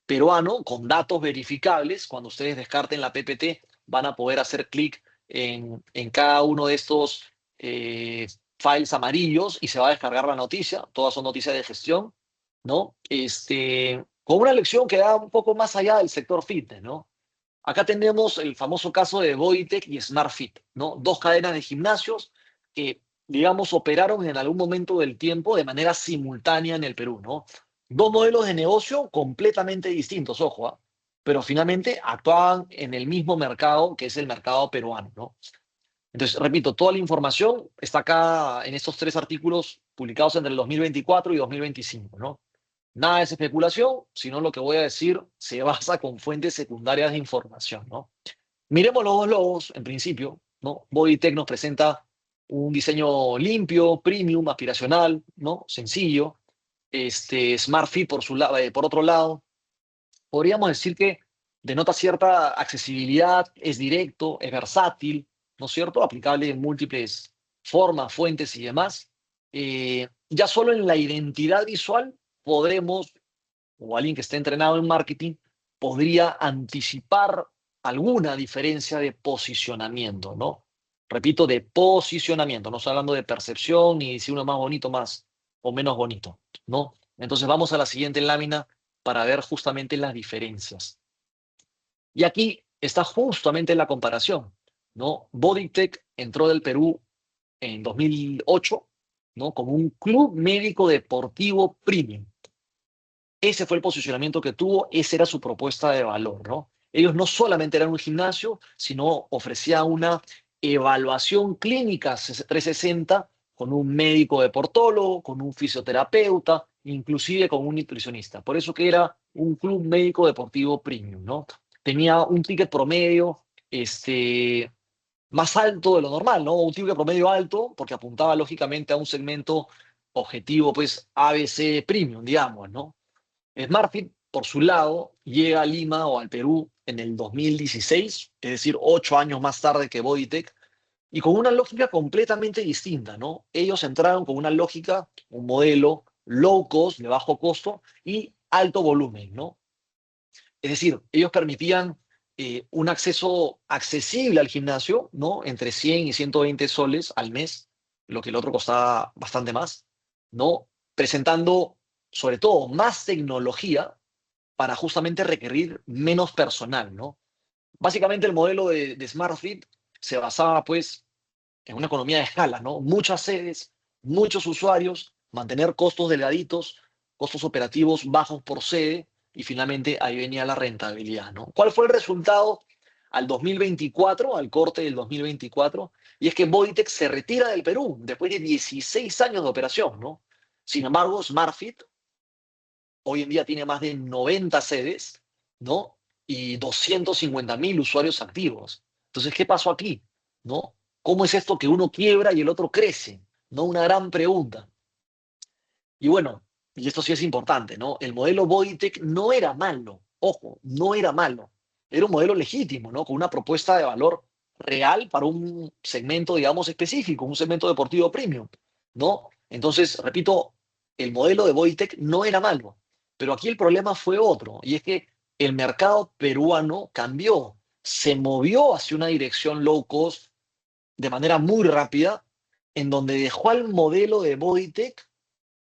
peruano con datos verificables, cuando ustedes descarten la PPT, van a poder hacer clic en cada uno de estos files amarillos y se va a descargar la noticia, todas son noticias de gestión, ¿no? Con una lección que da un poco más allá del sector fitness, ¿no? Acá tenemos el famoso caso de Bodytech y SmartFit, ¿no? Dos cadenas de gimnasios que, digamos, operaron en algún momento del tiempo de manera simultánea en el Perú, ¿no? Dos modelos de negocio completamente distintos, ojo, ¿ah? Pero finalmente actuaban en el mismo mercado que es el mercado peruano, ¿no? Entonces, repito, toda la información está acá en estos tres artículos publicados entre el 2024 y 2025, ¿no? Nada es especulación, sino lo que voy a decir se basa con fuentes secundarias de información, ¿no? Miremos los dos logos, en principio, ¿no? Bodytech nos presenta un diseño limpio, premium, aspiracional, ¿no? Sencillo. SmartFit, por otro lado, podríamos decir que denota cierta accesibilidad, es directo, es versátil, ¿no es cierto? Aplicable en múltiples formas, fuentes y demás. Ya solo en la identidad visual podremos, o alguien que esté entrenado en marketing, podría anticipar alguna diferencia de posicionamiento, ¿no? Repito, de posicionamiento, no estoy hablando de percepción ni si uno es más bonito más o menos bonito, ¿no? Entonces vamos a la siguiente lámina para ver justamente las diferencias. Y aquí está justamente la comparación, ¿no? Bodytech entró del Perú en 2008, ¿no? Como un club médico deportivo premium. Ese fue el posicionamiento que tuvo, esa era su propuesta de valor, ¿no? Ellos no solamente eran un gimnasio, sino ofrecían una evaluación clínica 360 con un médico deportólogo, con un fisioterapeuta, inclusive con un nutricionista. Por eso que era un club médico deportivo premium, ¿no? Tenía un ticket promedio más alto de lo normal, ¿no? Un ticket promedio alto porque apuntaba lógicamente a un segmento objetivo, pues ABC premium, digamos, ¿no? SmartFit, por su lado, llega a Lima o al Perú en el 2016, es decir, 8 años más tarde que Bodytech, y con una lógica completamente distinta, ¿no? Ellos entraron con una lógica, un modelo low cost, de bajo costo y alto volumen, ¿no? Es decir, ellos permitían un acceso accesible al gimnasio, ¿no? Entre 100 y 120 soles al mes, lo que el otro costaba bastante más, ¿no? Presentando sobre todo más tecnología para justamente requerir menos personal, ¿no? Básicamente el modelo de SmartFit se basaba pues en una economía de escala, ¿no? Muchas sedes, muchos usuarios, mantener costos delgaditos, costos operativos bajos por sede y finalmente ahí venía la rentabilidad, ¿no? ¿Cuál fue el resultado al 2024, al corte del 2024? Y es que Bodytech se retira del Perú después de 16 años de operación, ¿no? Sin embargo, SmartFit hoy en día tiene más de 90 sedes, ¿no? Y 250.000 usuarios activos. Entonces, ¿qué pasó aquí? ¿No? ¿Cómo es esto que uno quiebra y el otro crece? ¿No? Una gran pregunta. Y bueno, y esto sí es importante, ¿no? El modelo Bodytech no era malo, ojo, no era malo. Era un modelo legítimo, ¿no? Con una propuesta de valor real para un segmento, digamos, específico, un segmento deportivo premium, ¿no? Entonces, repito, el modelo de Bodytech no era malo, pero aquí el problema fue otro, y es que el mercado peruano cambió, se movió hacia una dirección low cost de manera muy rápida, en donde dejó al modelo de Bodytech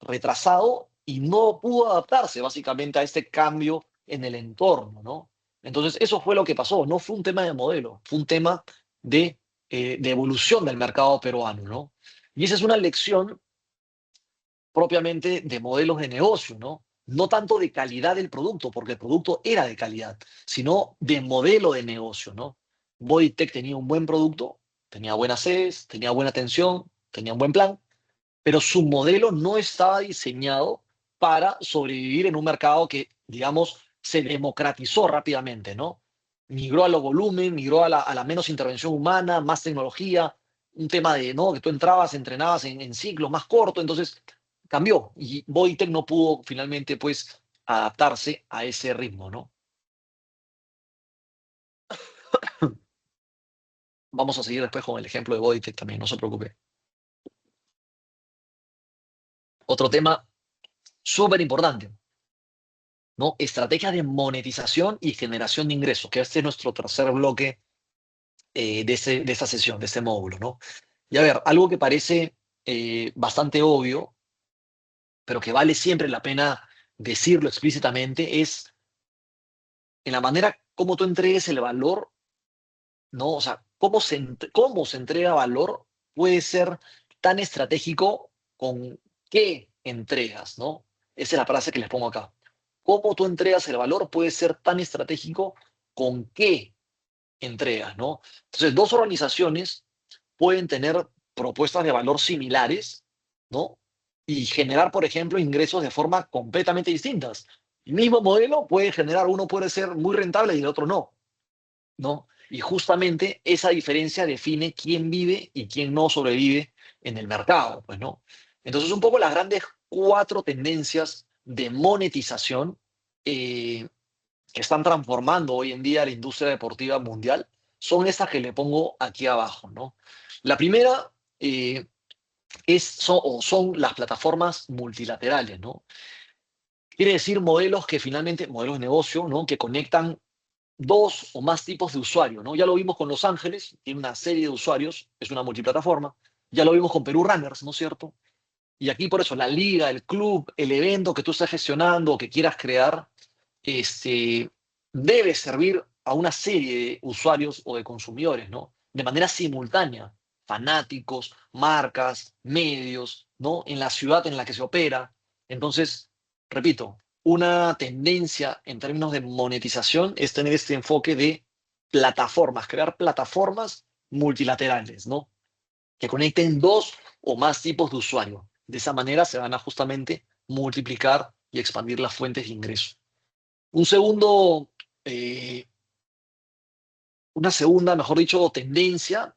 retrasado y no pudo adaptarse básicamente a este cambio en el entorno, ¿no? Entonces, eso fue lo que pasó. No fue un tema de modelo, fue un tema de evolución del mercado peruano, ¿no? Y esa es una lección propiamente de modelos de negocio, ¿no? No tanto de calidad del producto, porque el producto era de calidad, sino de modelo de negocio, ¿no? Bodytech tenía un buen producto, tenía buenas sedes, tenía buena atención, tenía un buen plan, pero su modelo no estaba diseñado para sobrevivir en un mercado que, digamos, se democratizó rápidamente, ¿no? Migró a lo volumen, migró a la menos intervención humana, más tecnología, un tema de, ¿no? Que tú entrabas, entrenabas en ciclos más cortos, entonces cambió y Bodytech no pudo finalmente, pues, adaptarse a ese ritmo, ¿no? Vamos a seguir después con el ejemplo de Bodytech también, no se preocupe. Otro tema súper importante, ¿no? Estrategias de monetización y generación de ingresos, que este es nuestro tercer bloque de esta sesión, de este módulo, ¿no? Y a ver, algo que parece bastante obvio, pero que vale siempre la pena decirlo explícitamente, es en la manera como tú entregues el valor, ¿no? O sea, cómo se entrega valor puede ser tan estratégico con qué entregas, ¿no? Esa es la frase que les pongo acá. Cómo tú entregas el valor puede ser tan estratégico con qué entregas, ¿no? Entonces, dos organizaciones pueden tener propuestas de valor similares, ¿no? Y generar, por ejemplo, ingresos de forma completamente distintas. El mismo modelo puede generar, uno puede ser muy rentable y el otro no, ¿no? Y justamente esa diferencia define quién vive y quién no sobrevive en el mercado, pues, ¿no? Entonces, un poco las grandes cuatro tendencias de monetización eh, que están transformando hoy en día la industria deportiva mundial son estas que le pongo aquí abajo, ¿no? La primera son las plataformas multilaterales, ¿no? Quiere decir modelos que finalmente, modelos de negocio, ¿no? Que conectan dos o más tipos de usuarios, ¿no? Ya lo vimos con Los Ángeles, tiene una serie de usuarios, es una multiplataforma. Ya lo vimos con Perú Runners, ¿no es cierto? Y aquí por eso la liga, el club, el evento que tú estés gestionando o que quieras crear, este, debe servir a una serie de usuarios o de consumidores, ¿no? De manera simultánea, fanáticos, marcas, medios, ¿no? En la ciudad en la que se opera. Entonces, repito, una tendencia en términos de monetización es tener este enfoque de plataformas, crear plataformas multilaterales, ¿no? Que conecten dos o más tipos de usuarios. De esa manera se van a justamente multiplicar y expandir las fuentes de ingreso. Un segundo, eh, una segunda, mejor dicho, tendencia,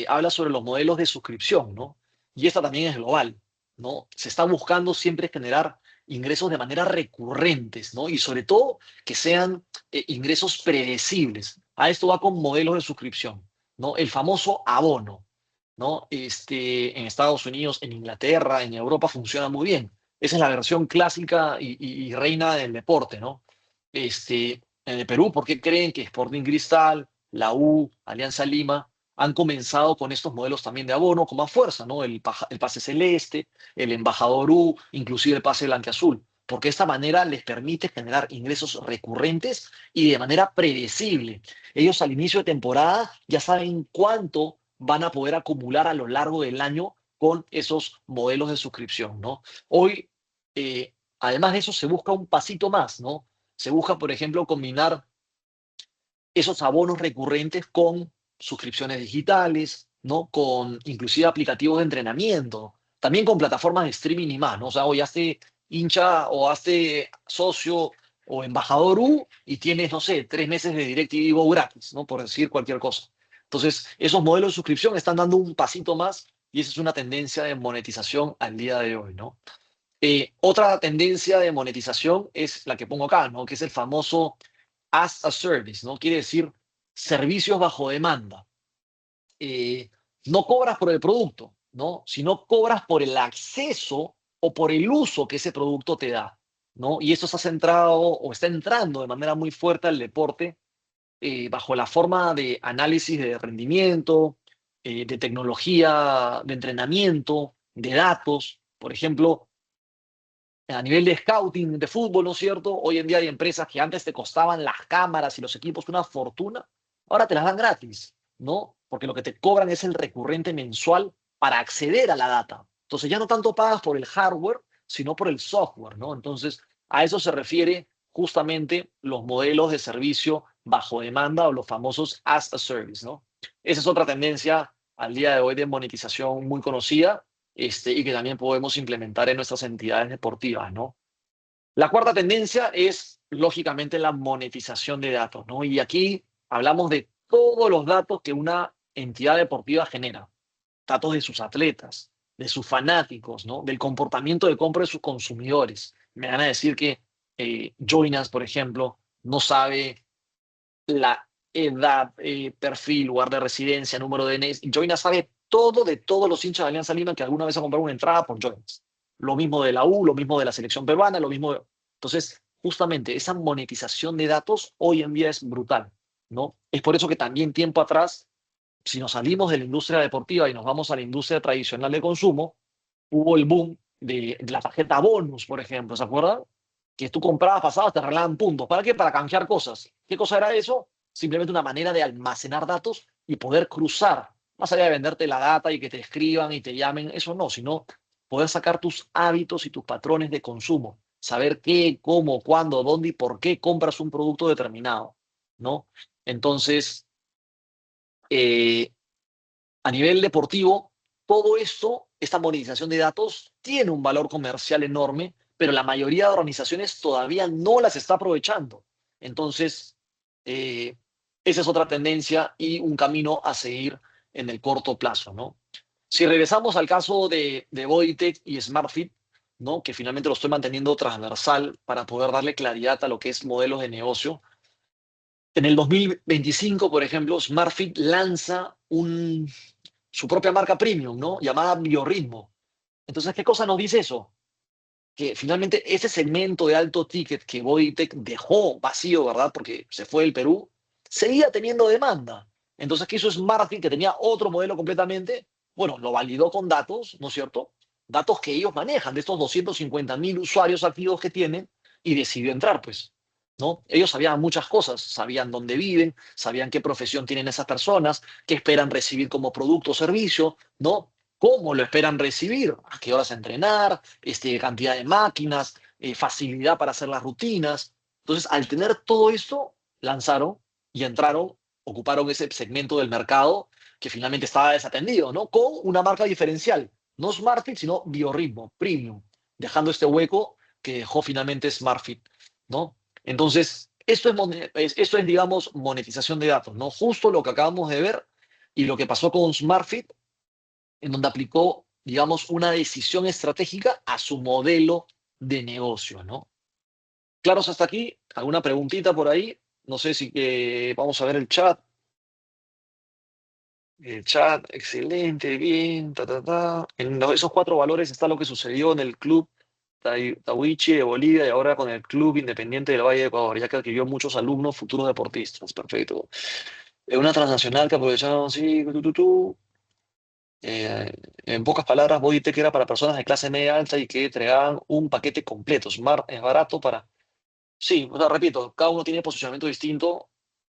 habla sobre los modelos de suscripción, ¿no? Y esta también es global, ¿no? Se está buscando siempre generar ingresos de manera recurrentes, ¿no? Y sobre todo que sean ingresos predecibles. A esto va con modelos de suscripción, ¿no? El famoso abono, ¿no? En Estados Unidos, en Inglaterra, en Europa funciona muy bien. Esa es la versión clásica y reina del deporte, ¿no? En el Perú, ¿por qué creen que Sporting Cristal, la U, Alianza Lima han comenzado con estos modelos también de abono con más fuerza, ¿no? El pase celeste, el embajador U, inclusive el pase blanqueazul, porque de esta manera les permite generar ingresos recurrentes y de manera predecible. Ellos al inicio de temporada ya saben cuánto van a poder acumular a lo largo del año con esos modelos de suscripción, ¿no? Hoy, además de eso, se busca un pasito más, ¿no? Se busca, por ejemplo, combinar esos abonos recurrentes con suscripciones digitales, ¿no? Con inclusive aplicativos de entrenamiento, también con plataformas de streaming y más, ¿no? O sea, hoy hazte hincha o hazte socio o embajador U y tienes, no sé, 3 meses de DirecTV Go gratis, ¿no? Por decir cualquier cosa. Entonces, esos modelos de suscripción están dando un pasito más y esa es una tendencia de monetización al día de hoy, ¿no? Otra tendencia de monetización es la que pongo acá, ¿no? Que es el famoso as a service, ¿no? Quiere decir servicios bajo demanda. Eh, no cobras por el producto, ¿no? Sino cobras por el acceso o por el uso que ese producto te da, ¿no? Y esto está centrado o está entrando de manera muy fuerte al deporte bajo la forma de análisis de rendimiento, de tecnología, de entrenamiento, de datos. Por ejemplo, a nivel de scouting de fútbol, ¿no es cierto? Hoy en día hay empresas que antes te costaban las cámaras y los equipos una fortuna, ahora te las dan gratis, ¿no? Porque lo que te cobran es el recurrente mensual para acceder a la data. Entonces ya no tanto pagas por el hardware, sino por el software, ¿no? Entonces a eso se refiere justamente los modelos de servicio bajo demanda o los famosos as a service, ¿no? Esa es otra tendencia al día de hoy de monetización muy conocida y que también podemos implementar en nuestras entidades deportivas, ¿no? La cuarta tendencia es, lógicamente, la monetización de datos, ¿no? Y aquí hablamos de todos los datos que una entidad deportiva genera. Datos de sus atletas, de sus fanáticos, ¿no? Del comportamiento de compra de sus consumidores. Me van a decir que Joinas, por ejemplo, no sabe edad, perfil, lugar de residencia, número de DNI. Joina sabe todo de todos los hinchas de Alianza Lima que alguna vez ha comprado una entrada por Joina. Lo mismo de la U, lo mismo de la selección peruana, lo mismo. Entonces, justamente esa monetización de datos hoy en día es brutal, ¿no? Es por eso que también tiempo atrás, si nos salimos de la industria deportiva y nos vamos a la industria tradicional de consumo, hubo el boom de la tarjeta bonus, por ejemplo, ¿se acuerdan? Que tú comprabas, pasabas, te regalaban puntos. ¿Para qué? Para canjear cosas. ¿Qué cosa era eso? Simplemente una manera de almacenar datos y poder cruzar, más allá de venderte la data y que te escriban y te llamen, eso no, sino poder sacar tus hábitos y tus patrones de consumo, saber qué, cómo, cuándo, dónde y por qué compras un producto determinado, ¿no? Entonces, eh, a nivel deportivo, todo esto, esta monetización de datos, tiene un valor comercial enorme, pero la mayoría de organizaciones todavía no las está aprovechando. Entonces, eh, esa es otra tendencia y un camino a seguir en el corto plazo, ¿no? Si regresamos al caso de Bodytech y SmartFit, ¿no? Que finalmente lo estoy manteniendo transversal para poder darle claridad a lo que es modelos de negocio. En el 2025, por ejemplo, SmartFit lanza su propia marca premium, ¿no? Llamada Biorritmo. Entonces, ¿qué cosa nos dice eso? Que finalmente ese segmento de alto ticket que Bodytech dejó vacío, ¿verdad? Porque se fue del Perú, seguía teniendo demanda. Entonces, ¿qué hizo SmartFit, que tenía otro modelo completamente? Bueno, lo validó con datos, ¿no es cierto? Datos que ellos manejan, de estos 250.000 usuarios activos que tienen, y decidió entrar, pues, ¿no? Ellos sabían muchas cosas, sabían dónde viven, sabían qué profesión tienen esas personas, qué esperan recibir como producto o servicio, ¿no? ¿Cómo lo esperan recibir? ¿A qué horas entrenar? Cantidad de máquinas, facilidad para hacer las rutinas. Entonces, al tener todo esto, lanzaron y entraron, ocuparon ese segmento del mercado que finalmente estaba desatendido, ¿no? Con una marca diferencial, no SmartFit, sino Biorritmo, Premium, dejando este hueco que dejó finalmente SmartFit, ¿no? Entonces, esto es, digamos, monetización de datos, ¿no? Justo lo que acabamos de ver y lo que pasó con SmartFit, en donde aplicó, digamos, una decisión estratégica a su modelo de negocio, ¿no? ¿Claros hasta aquí? ¿Alguna preguntita por ahí? No sé si vamos a ver el chat. El chat, excelente, bien, ta, ta, ta. Esos cuatro valores está lo que sucedió en el club Tawichi de Bolivia y ahora con el club Independiente del Valle de Ecuador, ya que adquirió muchos alumnos futuros deportistas. Perfecto. Una transnacional que aprovecharon, sí, Eh, en pocas palabras, Bodytech era para personas de clase media alta y que entregaban un paquete completo. Smart es barato para... Sí, o sea, repito, cada uno tiene posicionamiento distinto,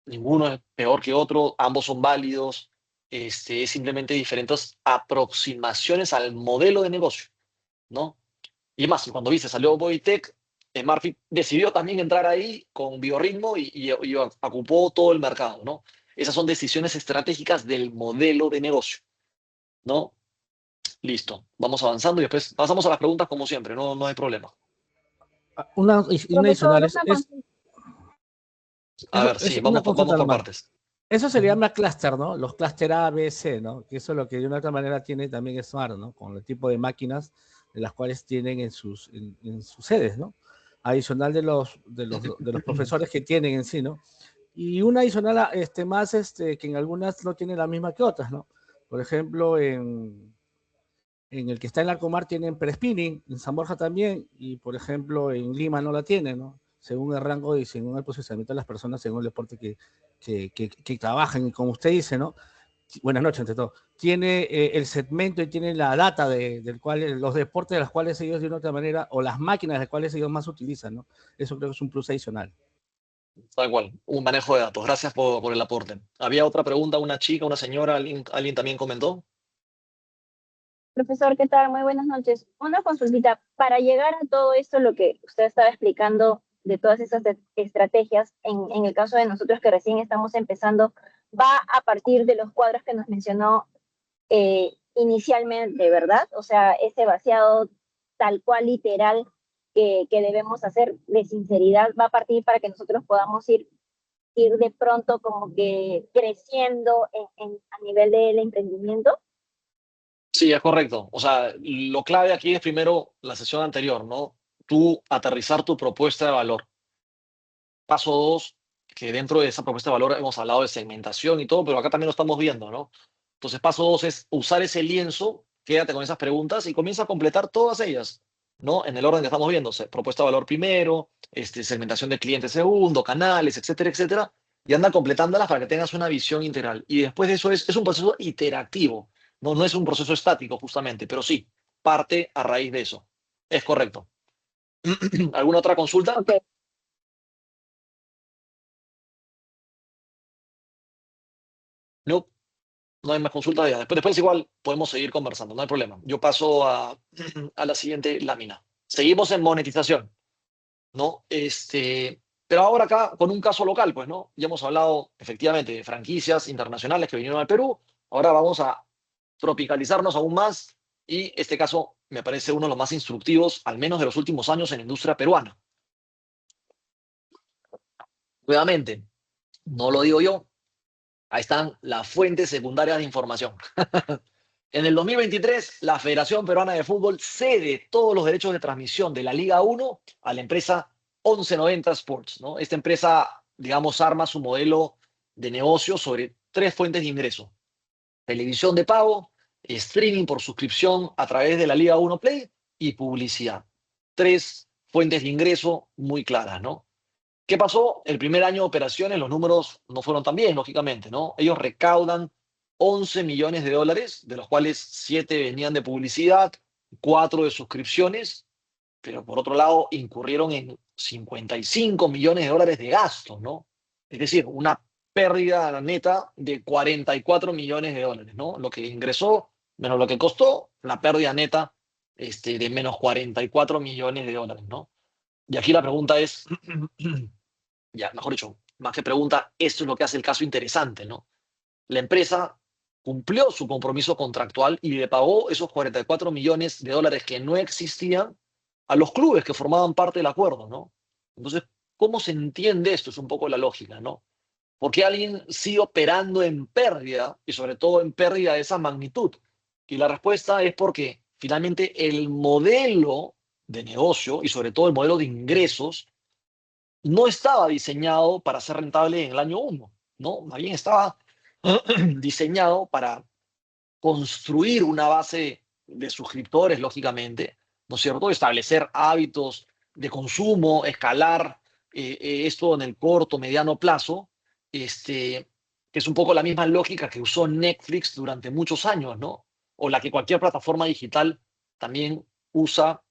ninguno es peor que otro, ambos son válidos, es simplemente diferentes aproximaciones al modelo de negocio, ¿no? Y más, cuando viste, salió Bodytech, Smartfit decidió también entrar ahí con Biorritmo y ocupó todo el mercado, ¿no? Esas son decisiones estratégicas del modelo de negocio, ¿no? Listo, vamos avanzando y después pasamos a las preguntas como siempre, no, no hay problema. Una Profesor, adicional una consulta. A ver, sí, es una vamos consulta por nomás. partes. Eso se le llama clúster, ¿no? Los clúster A, B, C, ¿no? Que eso es lo que de una otra manera tiene también Smart, ¿no? Con el tipo de máquinas de las cuales tienen en sus sedes, ¿no? Adicional de los profesores que tienen en sí, ¿no? Y una adicional más que en algunas no tiene la misma que otras, ¿no? Por ejemplo, en el que está en Larcomar tienen pre-spinning, en San Borja también, y por ejemplo en Lima no la tienen, ¿no? Según el rango y según el procesamiento de las personas, según el deporte que trabajan. Y como usted dice, ¿no? Buenas noches, ante todo. Tiene el segmento y tiene la data del cual, los deportes de los cuales ellos de una otra manera, o las máquinas de las cuales ellos más utilizan, ¿no? Eso creo que es un plus adicional. Tal cual, un manejo de datos. Gracias por el aporte. ¿Había otra pregunta? ¿Una chica, una señora? ¿Alguien también comentó? Profesor, ¿qué tal? Muy buenas noches. Una consultita. Para llegar a todo esto, lo que usted estaba explicando de todas esas estrategias, en el caso de nosotros que recién estamos empezando, va a partir de los cuadros que nos mencionó inicialmente, ¿verdad? O sea, ese vaciado tal cual literal que debemos hacer de sinceridad va a partir para que nosotros podamos ir de pronto como que creciendo a nivel del emprendimiento. Sí, es correcto. O sea, lo clave aquí es primero la sesión anterior, ¿no? Tú aterrizar tu propuesta de valor. Paso 2, que dentro de esa propuesta de valor hemos hablado de segmentación y todo, pero acá también lo estamos viendo, ¿no? Entonces, paso 2 es usar ese lienzo, quédate con esas preguntas y comienza a completar todas ellas, ¿no? En el orden que estamos viendo, propuesta de valor primero, segmentación de clientes segundo, canales, etcétera, etcétera, y anda completándolas para que tengas una visión integral. Y después de eso es un proceso iterativo, ¿no? No es un proceso estático justamente, pero sí, parte a raíz de eso. Es correcto. ¿Alguna otra consulta? Ok. No, no hay más consultas ya. Después igual podemos seguir conversando, no hay problema. Yo paso a la siguiente lámina. Seguimos en monetización, ¿no? Pero ahora acá con un caso local, pues, ¿no? Ya hemos hablado efectivamente de franquicias internacionales que vinieron al Perú. Ahora vamos a tropicalizarnos aún más y este caso me parece uno de los más instructivos, al menos de los últimos años en la industria peruana. Nuevamente, no lo digo yo, ahí están las fuentes secundarias de información. En el 2023, la Federación Peruana de Fútbol cede todos los derechos de transmisión de la Liga 1 a la empresa 1190 Sports, ¿no? Esta empresa, digamos, arma su modelo de negocio sobre 3 fuentes de ingreso: televisión de pago, streaming por suscripción a través de la Liga 1 Play y publicidad. 3 fuentes de ingreso muy claras, ¿no? ¿Qué pasó? El primer año de operaciones los números no fueron tan bien, lógicamente, ¿no? Ellos recaudan 11 millones de dólares, de los cuales 7 venían de publicidad, 4 de suscripciones, pero por otro lado incurrieron en 55 millones de dólares de gastos, ¿no? Es decir, una pérdida neta de 44 millones de dólares, ¿no? Lo que ingresó menos lo que costó, la pérdida neta de menos 44 millones de dólares, ¿no? Y aquí la pregunta es, ya, mejor dicho, más que pregunta, esto es lo que hace el caso interesante, ¿no? La empresa cumplió su compromiso contractual y le pagó esos 44 millones de dólares que no existían a los clubes que formaban parte del acuerdo, ¿no? Entonces, ¿cómo se entiende esto? Es un poco la lógica, ¿no? ¿Por qué alguien sigue operando en pérdida y sobre todo en pérdida de esa magnitud? Y la respuesta es porque finalmente el modelo de negocio y sobre todo el modelo de ingresos no estaba diseñado para ser rentable en el año 1, ¿no? Más bien estaba diseñado para construir una base de suscriptores, lógicamente, ¿no es cierto? Establecer hábitos de consumo, escalar esto en el corto, mediano plazo, que es un poco la misma lógica que usó Netflix durante muchos años, ¿no? O la que cualquier plataforma digital también usa.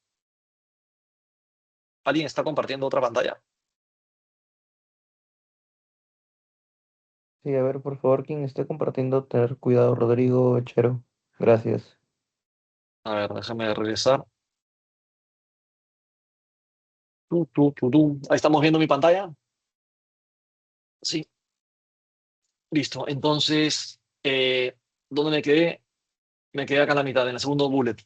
¿Alguien está compartiendo otra pantalla? Sí, a ver, por favor, quien esté compartiendo, tener cuidado, Rodrigo Echero. Gracias. A ver, déjame regresar. Ahí estamos viendo mi pantalla. Sí, listo. Entonces, ¿dónde me quedé? Me quedé acá en la mitad, en el segundo bullet.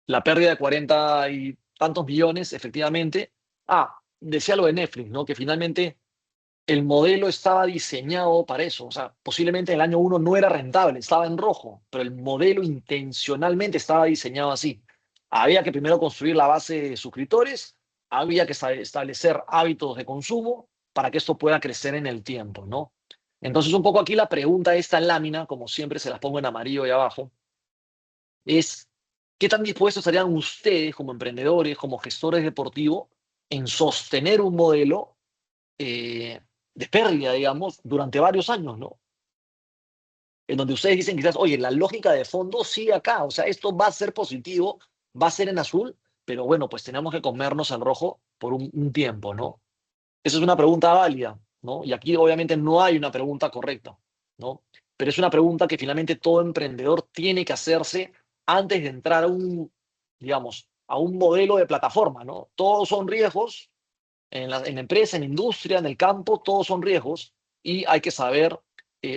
La pérdida de 40 y tantos millones, efectivamente. Decía lo de Netflix, ¿no? Que finalmente el modelo estaba diseñado para eso. O sea, posiblemente en el año 1 no era rentable, estaba en rojo, pero el modelo intencionalmente estaba diseñado así. Había que primero construir la base de suscriptores, había que establecer hábitos de consumo para que esto pueda crecer en el tiempo, ¿no? Entonces, un poco aquí la pregunta de esta lámina, como siempre se las pongo en amarillo ahí abajo, es ¿qué tan dispuestos estarían ustedes como emprendedores, como gestores deportivos, en sostener un modelo de pérdida, digamos, durante varios años, ¿no? En donde ustedes dicen quizás, oye, la lógica de fondo sigue acá, o sea, esto va a ser positivo, va a ser en azul, pero bueno, pues tenemos que comernos el rojo por un tiempo, ¿no? Esa es una pregunta válida, ¿no? Y aquí obviamente no hay una pregunta correcta, ¿no? Pero es una pregunta que finalmente todo emprendedor tiene que hacerse antes de entrar a digamos, a un modelo de plataforma, ¿no? Todos son riesgos, en la empresa, en la industria, en el campo, todos son riesgos y hay que saber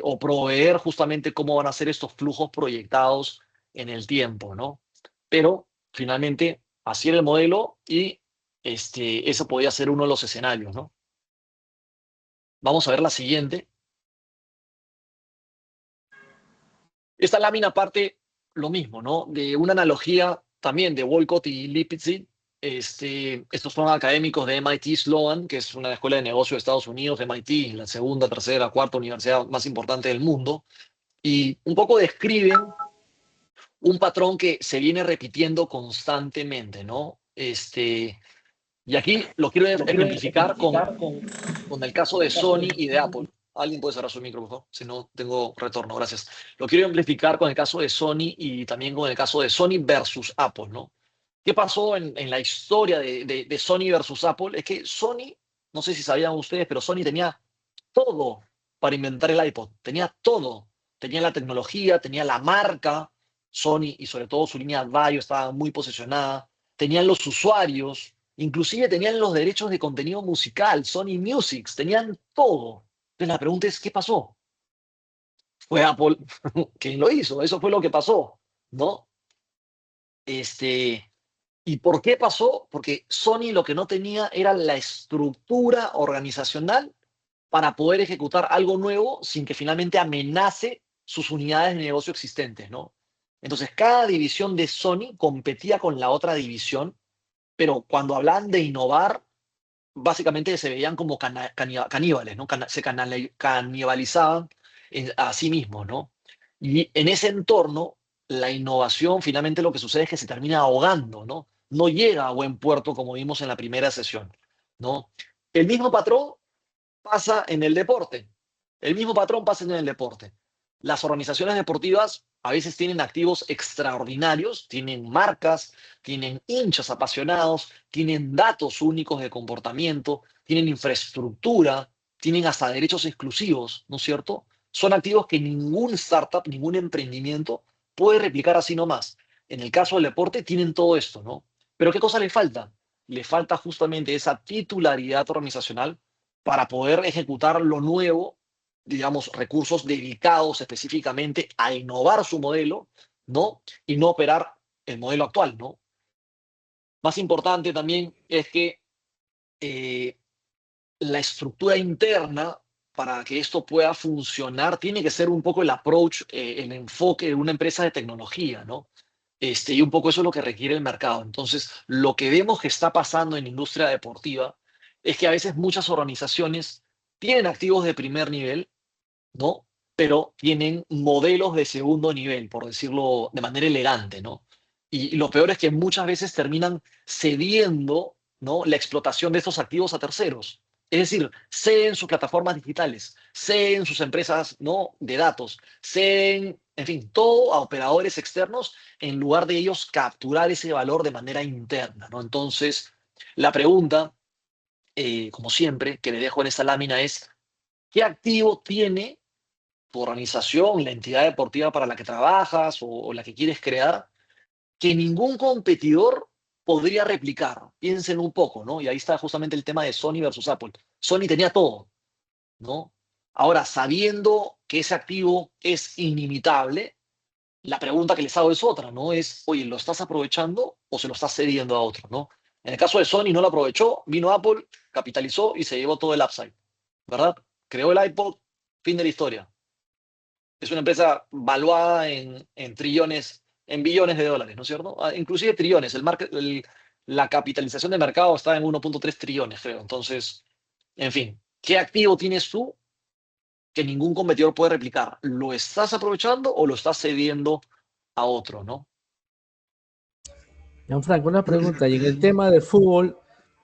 o proveer justamente cómo van a ser estos flujos proyectados en el tiempo, ¿no? Pero finalmente, así era el modelo y ese podía ser uno de los escenarios, ¿no? Vamos a ver la siguiente. Esta lámina parte lo mismo, ¿no? De una analogía también de Walcott y Lipizzi, Estos son académicos de MIT Sloan, que es una escuela de negocio de Estados Unidos, MIT, la segunda, tercera, cuarta universidad más importante del mundo, y un poco describen un patrón que se viene repitiendo constantemente, ¿no? Y aquí lo quiero ejemplificar con el caso de Sony y de Apple. Alguien puede cerrar su micro, por favor, si no tengo retorno, gracias. Lo quiero ejemplificar con el caso de Sony y también con el caso de Sony versus Apple, ¿no? ¿Qué pasó en la historia de Sony versus Apple? Es que Sony, no sé si sabían ustedes, pero Sony tenía todo para inventar el iPod. Tenía todo. Tenía la tecnología, tenía la marca. Sony y sobre todo su línea Vaio estaba muy posicionada. Tenían los usuarios, inclusive tenían los derechos de contenido musical, Sony Music, tenían todo. Entonces la pregunta es, ¿qué pasó? Fue Apple quien lo hizo, eso fue lo que pasó, ¿no? ¿Y por qué pasó? Porque Sony lo que no tenía era la estructura organizacional para poder ejecutar algo nuevo sin que finalmente amenace sus unidades de negocio existentes, ¿no? Entonces, cada división de Sony competía con la otra división, pero cuando hablaban de innovar, básicamente se veían como caníbales, ¿no? Se canibalizaban a sí mismos, ¿no? Y en ese entorno, la innovación finalmente lo que sucede es que se termina ahogando, ¿no? No llega a buen puerto como vimos en la primera sesión, ¿no? El mismo patrón pasa en el deporte. El mismo patrón pasa en el deporte. Las organizaciones deportivas a veces tienen activos extraordinarios, tienen marcas, tienen hinchas apasionados, tienen datos únicos de comportamiento, tienen infraestructura, tienen hasta derechos exclusivos, ¿no es cierto? Son activos que ningún startup, ningún emprendimiento puede replicar así nomás. En el caso del deporte tienen todo esto, ¿no? Pero ¿qué cosa le falta? Le falta justamente esa titularidad organizacional para poder ejecutar lo nuevo, digamos, recursos dedicados específicamente a innovar su modelo, ¿no? Y no operar el modelo actual, ¿no? Más importante también es que la estructura interna para que esto pueda funcionar tiene que ser un poco el approach, el enfoque de una empresa de tecnología, ¿no? Y un poco eso es lo que requiere el mercado. Entonces, lo que vemos que está pasando en la industria deportiva es que a veces muchas organizaciones tienen activos de primer nivel, ¿no? Pero tienen modelos de segundo nivel, por decirlo de manera elegante, ¿no? Y lo peor es que muchas veces terminan cediendo, ¿no? La explotación de estos activos a terceros. Es decir, ceden sus plataformas digitales, ceden sus empresas, ¿no? De datos, ceden, en fin, todo a operadores externos en lugar de ellos capturar ese valor de manera interna, ¿no? Entonces, la pregunta, como siempre, que le dejo en esta lámina es, ¿qué activo tiene tu organización, la entidad deportiva para la que trabajas o la que quieres crear, que ningún competidor podría replicar? Piensen un poco, ¿no? Y ahí está justamente el tema de Sony versus Apple. Sony tenía todo, ¿no? Ahora, sabiendo que ese activo es inimitable, la pregunta que les hago es otra, ¿no? Es, oye, ¿lo estás aprovechando o se lo estás cediendo a otro, ¿no? En el caso de Sony no lo aprovechó, vino Apple, capitalizó y se llevó todo el upside, ¿verdad? Creó el iPod, fin de la historia. Es una empresa valuada en trillones, en billones de dólares, ¿no es cierto? Inclusive trillones. La capitalización de mercado está en 1.3 trillones, creo. Entonces, en fin, ¿qué activo tienes tú que ningún competidor puede replicar? ¿Lo estás aprovechando o lo estás cediendo a otro, no? Gianfranco, una pregunta. Y en el tema del fútbol,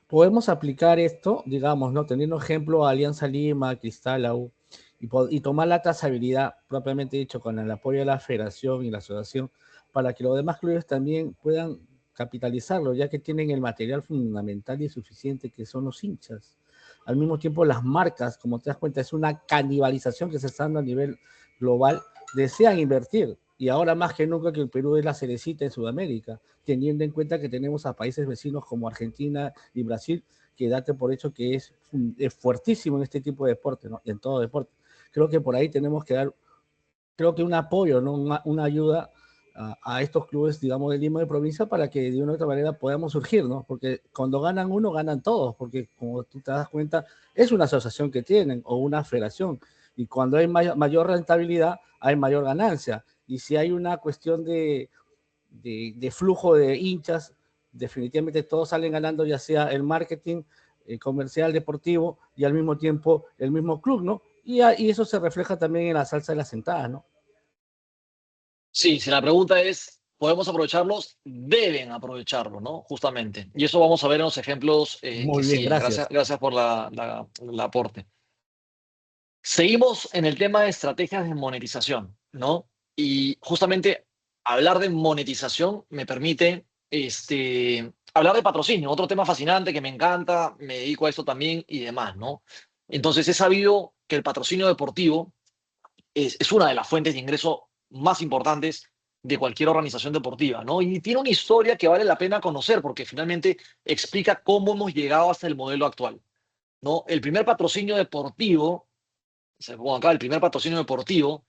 ¿podemos aplicar esto, digamos, ¿no? Teniendo ejemplo a Alianza Lima, Cristal, la U, y tomar la trazabilidad, propiamente dicho, con el apoyo de la federación y la asociación, para que los demás clubes también puedan capitalizarlo, ya que tienen el material fundamental y suficiente que son los hinchas? Al mismo tiempo, las marcas, como te das cuenta, es una canibalización que se está dando a nivel global, desean invertir. Y ahora más que nunca que el Perú es la cerecita en Sudamérica, teniendo en cuenta que tenemos a países vecinos como Argentina y Brasil, que date por hecho que es fuertísimo en este tipo de deporte, ¿no? En todo deporte. Creo que por ahí tenemos que dar, creo que un apoyo, ¿no? Una ayuda a estos clubes, digamos, de Lima de provincia para que de una u otra manera podamos surgir, ¿no? Porque cuando ganan uno, ganan todos, porque como tú te das cuenta, es una asociación que tienen o una federación, y cuando hay mayor rentabilidad, hay mayor ganancia. Y si hay una cuestión de flujo de hinchas, definitivamente todos salen ganando, ya sea el marketing, el comercial, deportivo, y al mismo tiempo el mismo club, ¿no? Y eso se refleja también en la salsa de las sentadas, ¿no? Sí, si la pregunta es, ¿podemos aprovecharlos? Deben aprovecharlo, ¿no? Justamente. Y eso vamos a ver en los ejemplos que Muy bien, siguen. Gracias, gracias. gracias por el aporte. Seguimos en el tema de estrategias de monetización, ¿no? Y justamente hablar de monetización me permite hablar de patrocinio, otro tema fascinante que me encanta, me dedico a esto también y demás, ¿no? Entonces he sabido que el patrocinio deportivo es una de las fuentes de ingreso más importantes de cualquier organización deportiva, ¿no? Y tiene una historia que vale la pena conocer porque finalmente explica cómo hemos llegado hasta el modelo actual, ¿no? El primer patrocinio deportivo, se pongo acá, el primer patrocinio deportivo,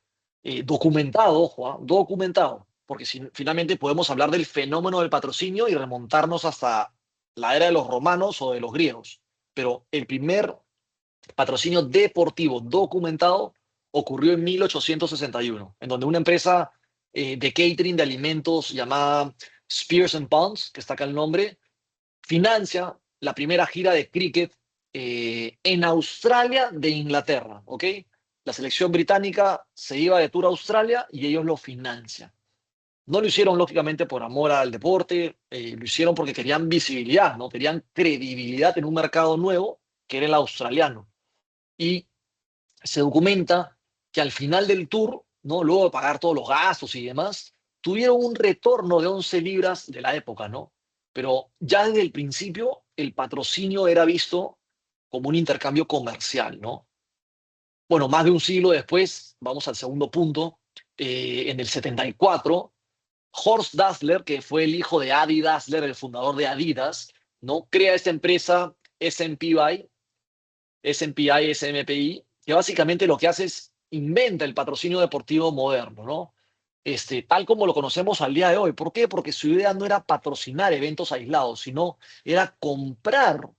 documentado, ojo, documentado, porque finalmente podemos hablar del fenómeno del patrocinio y remontarnos hasta la era de los romanos o de los griegos, pero el primer patrocinio deportivo documentado ocurrió en 1861, en donde una empresa de catering de alimentos llamada Spears and Pons, que está acá el nombre, financia la primera gira de cricket en Australia de Inglaterra, ¿ok? La selección británica se iba de tour a Australia y ellos lo financian. No lo hicieron, lógicamente, por amor al deporte, lo hicieron porque querían visibilidad, ¿no? Querían credibilidad en un mercado nuevo, que era el australiano. Y se documenta que al final del tour, ¿no? Luego de pagar todos los gastos y demás, tuvieron un retorno de 11 libras de la época, ¿no? Pero ya desde el principio el patrocinio era visto como un intercambio comercial, ¿no? Bueno, más de un siglo después, vamos al segundo punto, en el 74, Horst Dassler, que fue el hijo de Adi Dassler, el fundador de Adidas, ¿no? Crea esta empresa SMPI, SMPI, que básicamente lo que hace es inventa el patrocinio deportivo moderno, ¿no? Tal como lo conocemos al día de hoy. ¿Por qué? Porque su idea no era patrocinar eventos aislados, sino era comprar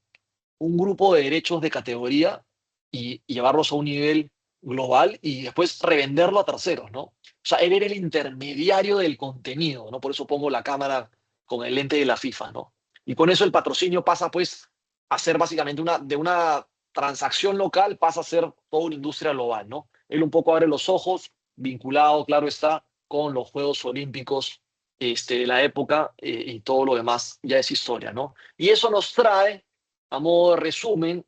un grupo de derechos de categoría y llevarlos a un nivel global y después revenderlo a terceros, ¿no? O sea, él era el intermediario del contenido, ¿no? Por eso pongo la cámara con el lente de la FIFA, ¿no? Y con eso el patrocinio pasa, pues, a ser básicamente de una transacción local, pasa a ser toda una industria global, ¿no? Él un poco abre los ojos, vinculado, claro está, con los Juegos Olímpicos de la época y todo lo demás ya es historia, ¿no? Y eso nos trae a modo de resumen,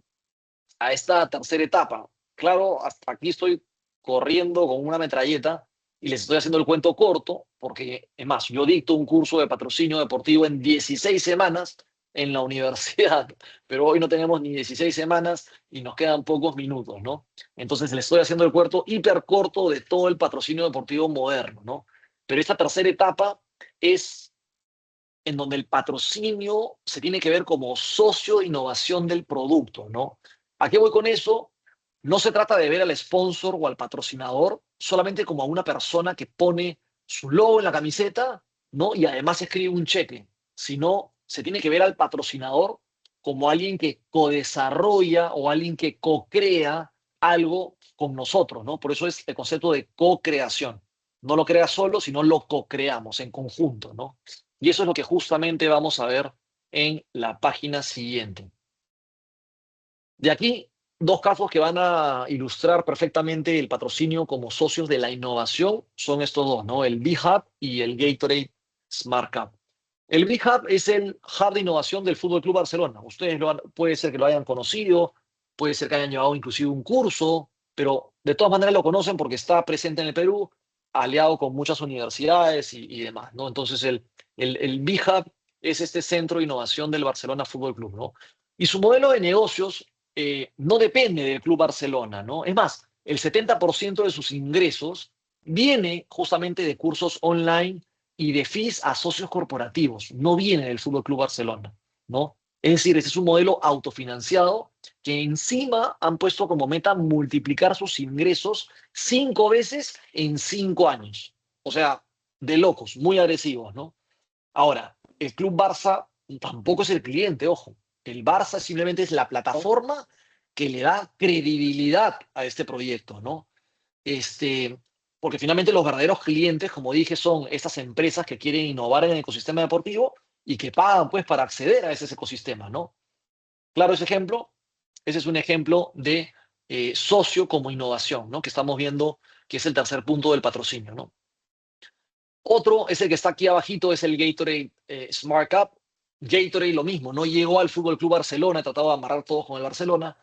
a esta tercera etapa. Claro, hasta aquí estoy corriendo con una metralleta y les estoy haciendo el cuento corto, porque es más, yo dicto un curso de patrocinio deportivo en 16 semanas en la universidad, pero hoy no tenemos ni 16 semanas y nos quedan pocos minutos, ¿no? Entonces les estoy haciendo el cuento hiper corto de todo el patrocinio deportivo moderno, ¿no? Pero esta tercera etapa es en donde el patrocinio se tiene que ver como socio de innovación del producto, ¿no? ¿A qué voy con eso? No se trata de ver al sponsor o al patrocinador solamente como a una persona que pone su logo en la camiseta, ¿no? Y además escribe un cheque, sino se tiene que ver al patrocinador como alguien que co-desarrolla o alguien que co-crea algo con nosotros, ¿no? Por eso es el concepto de co-creación. No lo crea solo, sino lo co-creamos en conjunto, ¿no? Y eso es lo que justamente vamos a ver en la página siguiente. De aquí, dos casos que van a ilustrar perfectamente el patrocinio como socios de la innovación son estos dos, ¿no? El B-Hub y el Gatorade Smart Cup. El B-Hub es el hub de innovación del Fútbol Club Barcelona. Ustedes puede ser que lo hayan conocido, puede ser que hayan llevado inclusive un curso, pero de todas maneras lo conocen porque está presente en el Perú, aliado con muchas universidades y demás, ¿no? Entonces el B-Hub es este centro de innovación del Barcelona Fútbol Club, ¿no? Y su modelo de negocios no depende del Club Barcelona, ¿no? Es más, el 70% de sus ingresos viene justamente de cursos online y de fees a socios corporativos, no viene del Fútbol Club Barcelona, ¿no? Es decir, este es un modelo autofinanciado que encima han puesto como meta multiplicar sus ingresos 5 veces en 5 años. O sea, de locos, muy agresivos, ¿no? Ahora, el Club Barça tampoco es el cliente, ojo. El Barça simplemente es la plataforma que le da credibilidad a este proyecto, ¿no? Porque finalmente los verdaderos clientes, como dije, son estas empresas que quieren innovar en el ecosistema deportivo y que pagan pues para acceder a ese ecosistema, ¿no? Claro, ese es un ejemplo de socio como innovación, ¿no? Que estamos viendo que es el tercer punto del patrocinio, ¿no? Otro es el que está aquí abajito, es el Gatorade Smart Cup. Gatorade lo mismo, no llegó al Fútbol Club Barcelona, he tratado de amarrar todos con el Barcelona.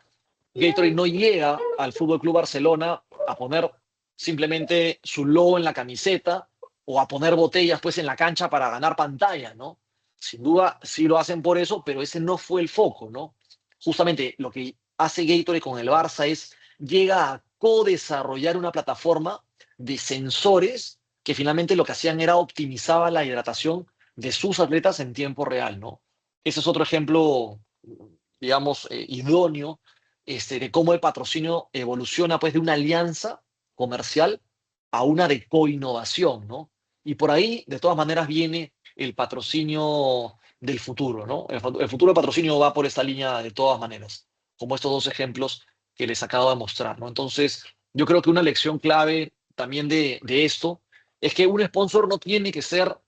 Gatorade no llega al Fútbol Club Barcelona a poner simplemente su logo en la camiseta o a poner botellas pues en la cancha para ganar pantalla, ¿no? Sin duda sí lo hacen por eso, pero ese no fue el foco, ¿no? Justamente lo que hace Gatorade con el Barça es llega a co-desarrollar una plataforma de sensores que finalmente lo que hacían era optimizar la hidratación de sus atletas en tiempo real, ¿no? Ese es otro ejemplo, digamos, idóneo de cómo el patrocinio evoluciona pues de una alianza comercial a una de co-innovación, ¿no? Y por ahí, de todas maneras, viene el patrocinio del futuro, ¿no? El futuro de patrocinio va por esta línea de todas maneras, como estos dos ejemplos que les acabo de mostrar, ¿no? Entonces, yo creo que una lección clave también de esto es que un sponsor no tiene que ser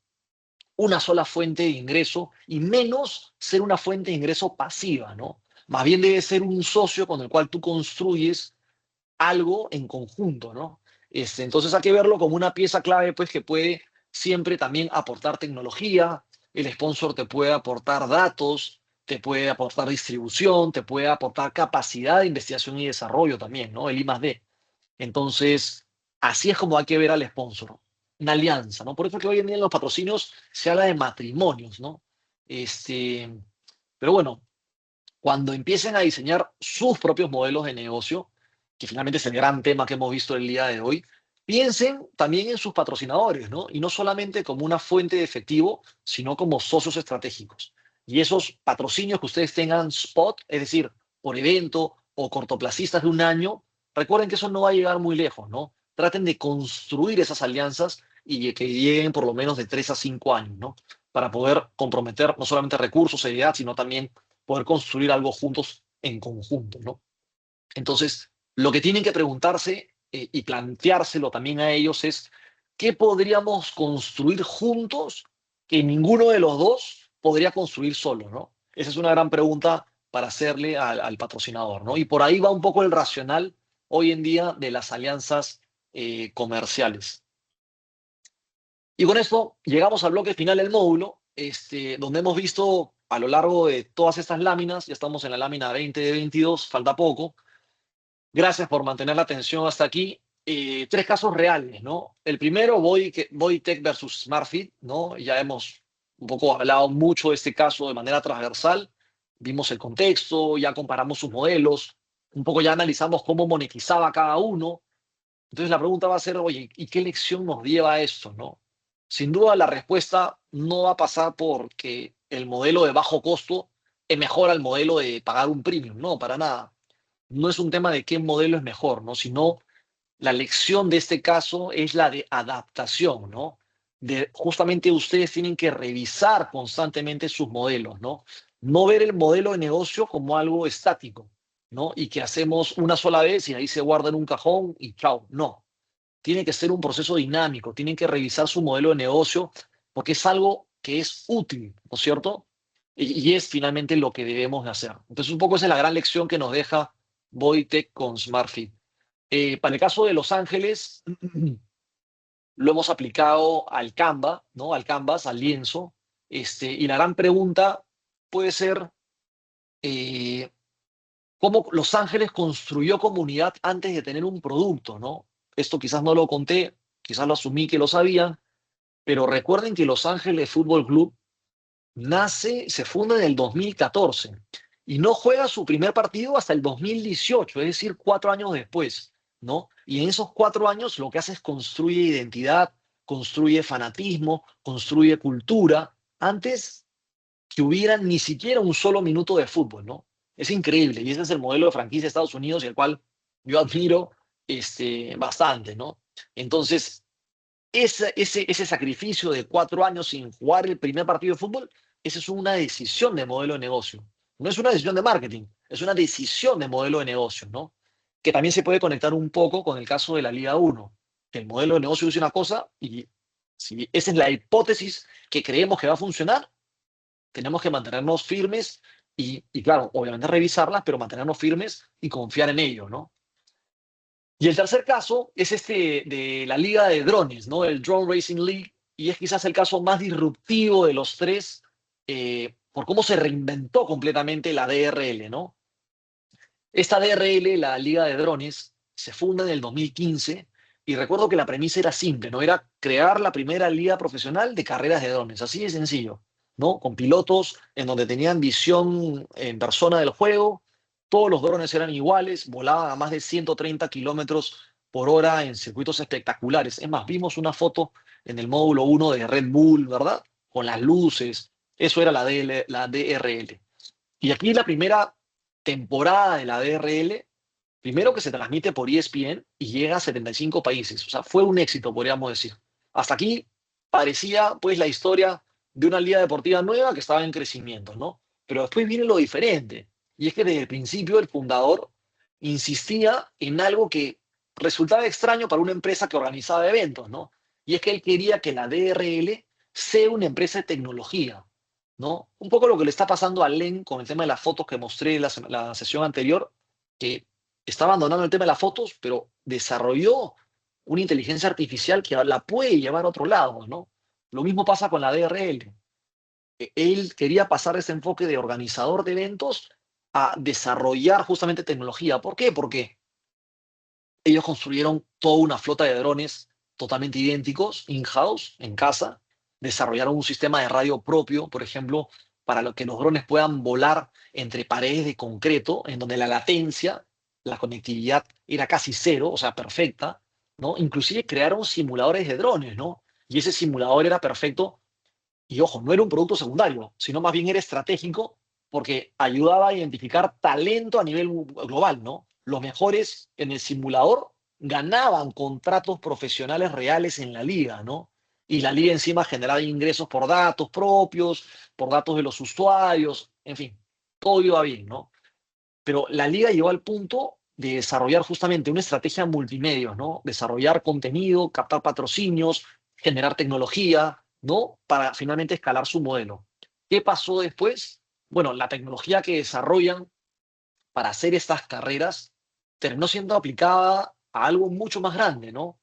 una sola fuente de ingreso y menos ser una fuente de ingreso pasiva, ¿no? Más bien debe ser un socio con el cual tú construyes algo en conjunto, ¿no? Entonces hay que verlo como una pieza clave, pues, que puede siempre también aportar tecnología, el sponsor te puede aportar datos, te puede aportar distribución, te puede aportar capacidad de investigación y desarrollo también, ¿no? El I+D. Entonces, así es como hay que ver al sponsor, una alianza, ¿no? Por eso que hoy en día en los patrocinios se habla de matrimonios, ¿no? Pero bueno, cuando empiecen a diseñar sus propios modelos de negocio, que finalmente es el gran tema que hemos visto el día de hoy, piensen también en sus patrocinadores, ¿no? Y no solamente como una fuente de efectivo, sino como socios estratégicos. Y esos patrocinios que ustedes tengan spot, es decir, por evento o cortoplacistas de un año, recuerden que eso no va a llegar muy lejos, ¿no? Traten de construir esas alianzas y que lleguen por lo menos de 3 a 5 años, ¿no? Para poder comprometer no solamente recursos, seriedad, sino también poder construir algo juntos en conjunto, ¿no? Entonces, lo que tienen que preguntarse y planteárselo también a ellos es, ¿qué podríamos construir juntos que ninguno de los dos podría construir solo, ¿no? Esa es una gran pregunta para hacerle al patrocinador, ¿no? Y por ahí va un poco el racional hoy en día de las alianzas comerciales. Y con esto llegamos al bloque final del módulo, donde hemos visto a lo largo de todas estas láminas, ya estamos en la lámina 20 de 22, falta poco. Gracias por mantener la atención hasta aquí. 3 casos reales, ¿no? El primero, Bodytech versus SmartFit, ¿no? Ya hemos un poco hablado mucho de este caso de manera transversal. Vimos el contexto, ya comparamos sus modelos, un poco ya analizamos cómo monetizaba cada uno. Entonces la pregunta va a ser, oye, ¿y qué lección nos lleva a esto, no? Sin duda la respuesta no va a pasar porque el modelo de bajo costo es mejor al modelo de pagar un premium, no, para nada. No es un tema de qué modelo es mejor, ¿no? Sino la lección de este caso es la de adaptación, ¿no? De justamente ustedes tienen que revisar constantemente sus modelos, ¿no? No ver el modelo de negocio como algo estático, ¿no? Y que hacemos una sola vez y ahí se guarda en un cajón y chao. No. Tiene que ser un proceso dinámico, tienen que revisar su modelo de negocio porque es algo que es útil, ¿no es cierto? Y es finalmente lo que debemos de hacer. Entonces, un poco esa es la gran lección que nos deja Bodytech con SmartFit. Para el caso de Los Ángeles, lo hemos aplicado al Canva, ¿no? Al Canvas, al lienzo. Y la gran pregunta puede ser, eh, ¿cómo Los Ángeles construyó comunidad antes de tener un producto, ¿no? Esto quizás no lo conté, quizás lo asumí que lo sabían, pero recuerden que Los Ángeles Fútbol Club se funda en el 2014 y no juega su primer partido hasta el 2018, es decir, 4 años después, ¿no? Y en esos 4 años lo que hace es construye identidad, construye fanatismo, construye cultura, antes que hubiera ni siquiera un solo minuto de fútbol, ¿no? Es increíble y ese es el modelo de franquicia de Estados Unidos y el cual yo admiro bastante, ¿no? Entonces, ese sacrificio de 4 años sin jugar el primer partido de fútbol, esa es una decisión de modelo de negocio. No es una decisión de marketing, es una decisión de modelo de negocio, ¿no? Que también se puede conectar un poco con el caso de la Liga 1. Que el modelo de negocio dice una cosa y si esa es la hipótesis que creemos que va a funcionar, Tenemos que mantenernos firmes y claro, obviamente revisarlas, pero mantenernos firmes y confiar en ello, ¿no? Y el tercer caso es este de la liga de drones, ¿no? El Drone Racing League, y es quizás el caso más disruptivo de los tres, por cómo se reinventó completamente la DRL, ¿no? Esta DRL, la Liga de Drones, se funda en el 2015 y recuerdo que la premisa era simple, ¿no? Era crear la primera liga profesional de carreras de drones, así de sencillo, ¿no? Con pilotos en donde tenían visión en persona del juego, todos los drones eran iguales, volaban a más de 130 kilómetros por hora en circuitos espectaculares. Es más, vimos una foto en el módulo 1 de Red Bull, ¿verdad? Con las luces, eso era la DRL. Y aquí la primera temporada de la DRL, primero que se transmite por ESPN y llega a 75 países. O sea, fue un éxito, podríamos decir. Hasta aquí parecía pues la historia de una liga deportiva nueva que estaba en crecimiento, ¿no? Pero después viene lo diferente. Y es que desde el principio el fundador insistía en algo que resultaba extraño para una empresa que organizaba eventos, ¿no? Y es que él quería que la DRL sea una empresa de tecnología, ¿no? Un poco lo que le está pasando a Len con el tema de las fotos que mostré en la sesión anterior, que está abandonando el tema de las fotos, pero desarrolló una inteligencia artificial que la puede llevar a otro lado, ¿no? Lo mismo pasa con la DRL. Él quería pasar ese enfoque de organizador de eventos a desarrollar justamente tecnología. ¿Por qué? Porque ellos construyeron toda una flota de drones totalmente idénticos, in-house, en casa, desarrollaron un sistema de radio propio, por ejemplo, para que los drones puedan volar entre paredes de concreto, en donde la latencia, la conectividad era casi cero, o sea, perfecta, ¿no? Inclusive crearon simuladores de drones, ¿no? Y ese simulador era perfecto y, ojo, no era un producto secundario, sino más bien era estratégico porque ayudaba a identificar talento a nivel global, ¿no? Los mejores en el simulador ganaban contratos profesionales reales en la liga, ¿no? Y la liga encima generaba ingresos por datos propios, por datos de los usuarios, en fin, todo iba bien, ¿no? Pero la liga llegó al punto de desarrollar justamente una estrategia multimedia, ¿no? Desarrollar contenido, captar patrocinios, generar tecnología, ¿no? Para finalmente escalar su modelo. ¿Qué pasó después? Bueno, la tecnología que desarrollan para hacer estas carreras terminó siendo aplicada a algo mucho más grande, ¿no?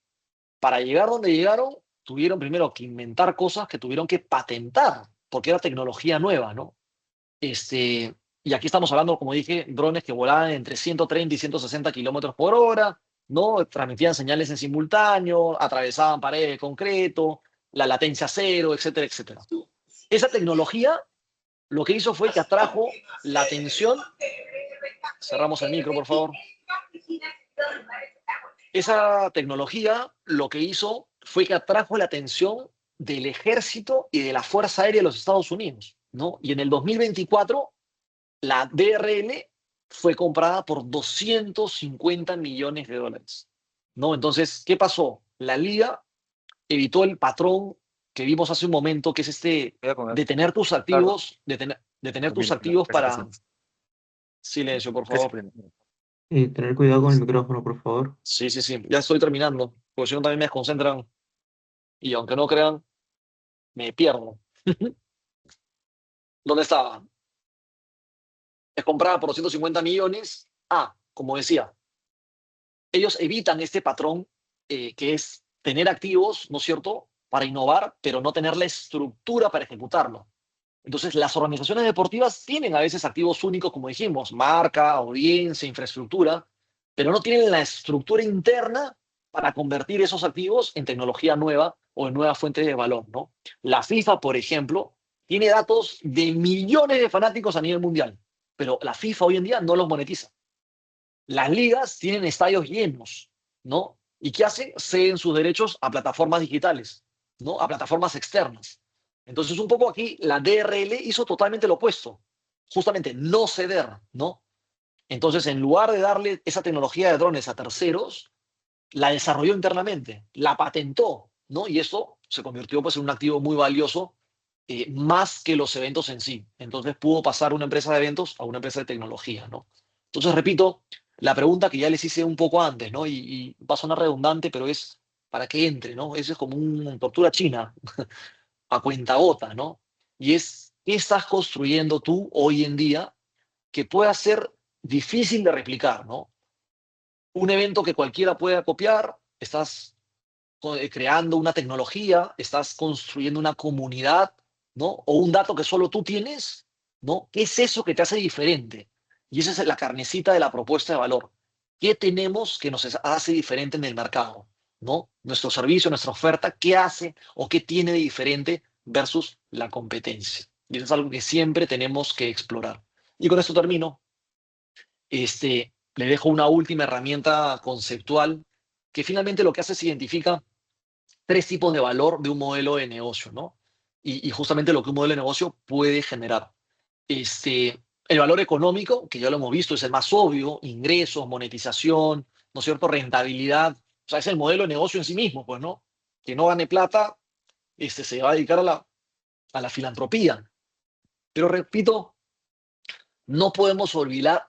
Para llegar donde llegaron, tuvieron primero que inventar cosas que tuvieron que patentar, porque era tecnología nueva, ¿no? Y aquí estamos hablando, como dije, drones que volaban entre 130 y 160 kilómetros por hora, ¿no? Transmitían señales en simultáneo, atravesaban paredes de concreto, la latencia cero, etcétera, etcétera. Esa tecnología lo que hizo fue que atrajo la atención. Cerramos el micro, por favor. Esa tecnología lo que hizo fue que atrajo la atención del ejército y de la Fuerza Aérea de los Estados Unidos, ¿no? Y en el 2024 la DRL fue comprada por 250 millones de dólares, ¿no? Entonces, ¿qué pasó? La liga evitó el patrón que vimos hace un momento, que es de tener tus activos, de tener tus activos para... Silencio, por favor. Y tener cuidado con el micrófono, por favor. Sí, sí, sí, ya estoy terminando, porque si no también me desconcentran y aunque no crean, me pierdo. ¿Dónde estaba? Es comprada por 250 millones. Como decía, ellos evitan este patrón que es tener activos, ¿no es cierto?, para innovar, pero no tener la estructura para ejecutarlo. Entonces, las organizaciones deportivas tienen a veces activos únicos, como dijimos, marca, audiencia, infraestructura, pero no tienen la estructura interna para convertir esos activos en tecnología nueva o en nuevas fuentes de valor, ¿no? La FIFA, por ejemplo, tiene datos de millones de fanáticos a nivel mundial, pero la FIFA hoy en día no los monetiza. Las ligas tienen estadios llenos, ¿no? ¿Y qué hacen? Ceden sus derechos a plataformas digitales, ¿no? A plataformas externas. Entonces, un poco aquí la DRL hizo totalmente lo opuesto. Justamente no ceder, ¿no? Entonces, en lugar de darle esa tecnología de drones a terceros, la desarrolló internamente, la patentó, ¿no? Y eso se convirtió pues, en un activo muy valioso, más que los eventos en sí. Entonces pudo pasar una empresa de eventos a una empresa de tecnología, ¿no? Entonces, repito, la pregunta que ya les hice un poco antes, ¿no? Y va a sonar redundante, pero es para que entre, ¿no? Eso es como una tortura china, a cuentagota, ¿no? Y es, ¿Qué estás construyendo tú hoy en día que pueda ser difícil de replicar, ¿no? Un evento que cualquiera pueda copiar, estás creando una tecnología, estás construyendo una comunidad, ¿no? O un dato que solo tú tienes, ¿no? ¿Qué es eso que te hace diferente? Y esa es la carnecita de la propuesta de valor. ¿Qué tenemos que nos hace diferente en el mercado? ¿No? Nuestro servicio, nuestra oferta, ¿qué hace o qué tiene de diferente versus la competencia? Y eso es algo que siempre tenemos que explorar. Y con esto termino. Le dejo una última herramienta conceptual que finalmente lo que hace es identifica tres tipos de valor de un modelo de negocio, ¿no? Y justamente lo que un modelo de negocio puede generar. El valor económico, que ya lo hemos visto, es el más obvio, ingresos, monetización, ¿no es cierto? Rentabilidad, o sea, es el modelo de negocio en sí mismo, pues, ¿no? Que no gane plata, se va a dedicar a la filantropía. Pero repito, no podemos olvidar,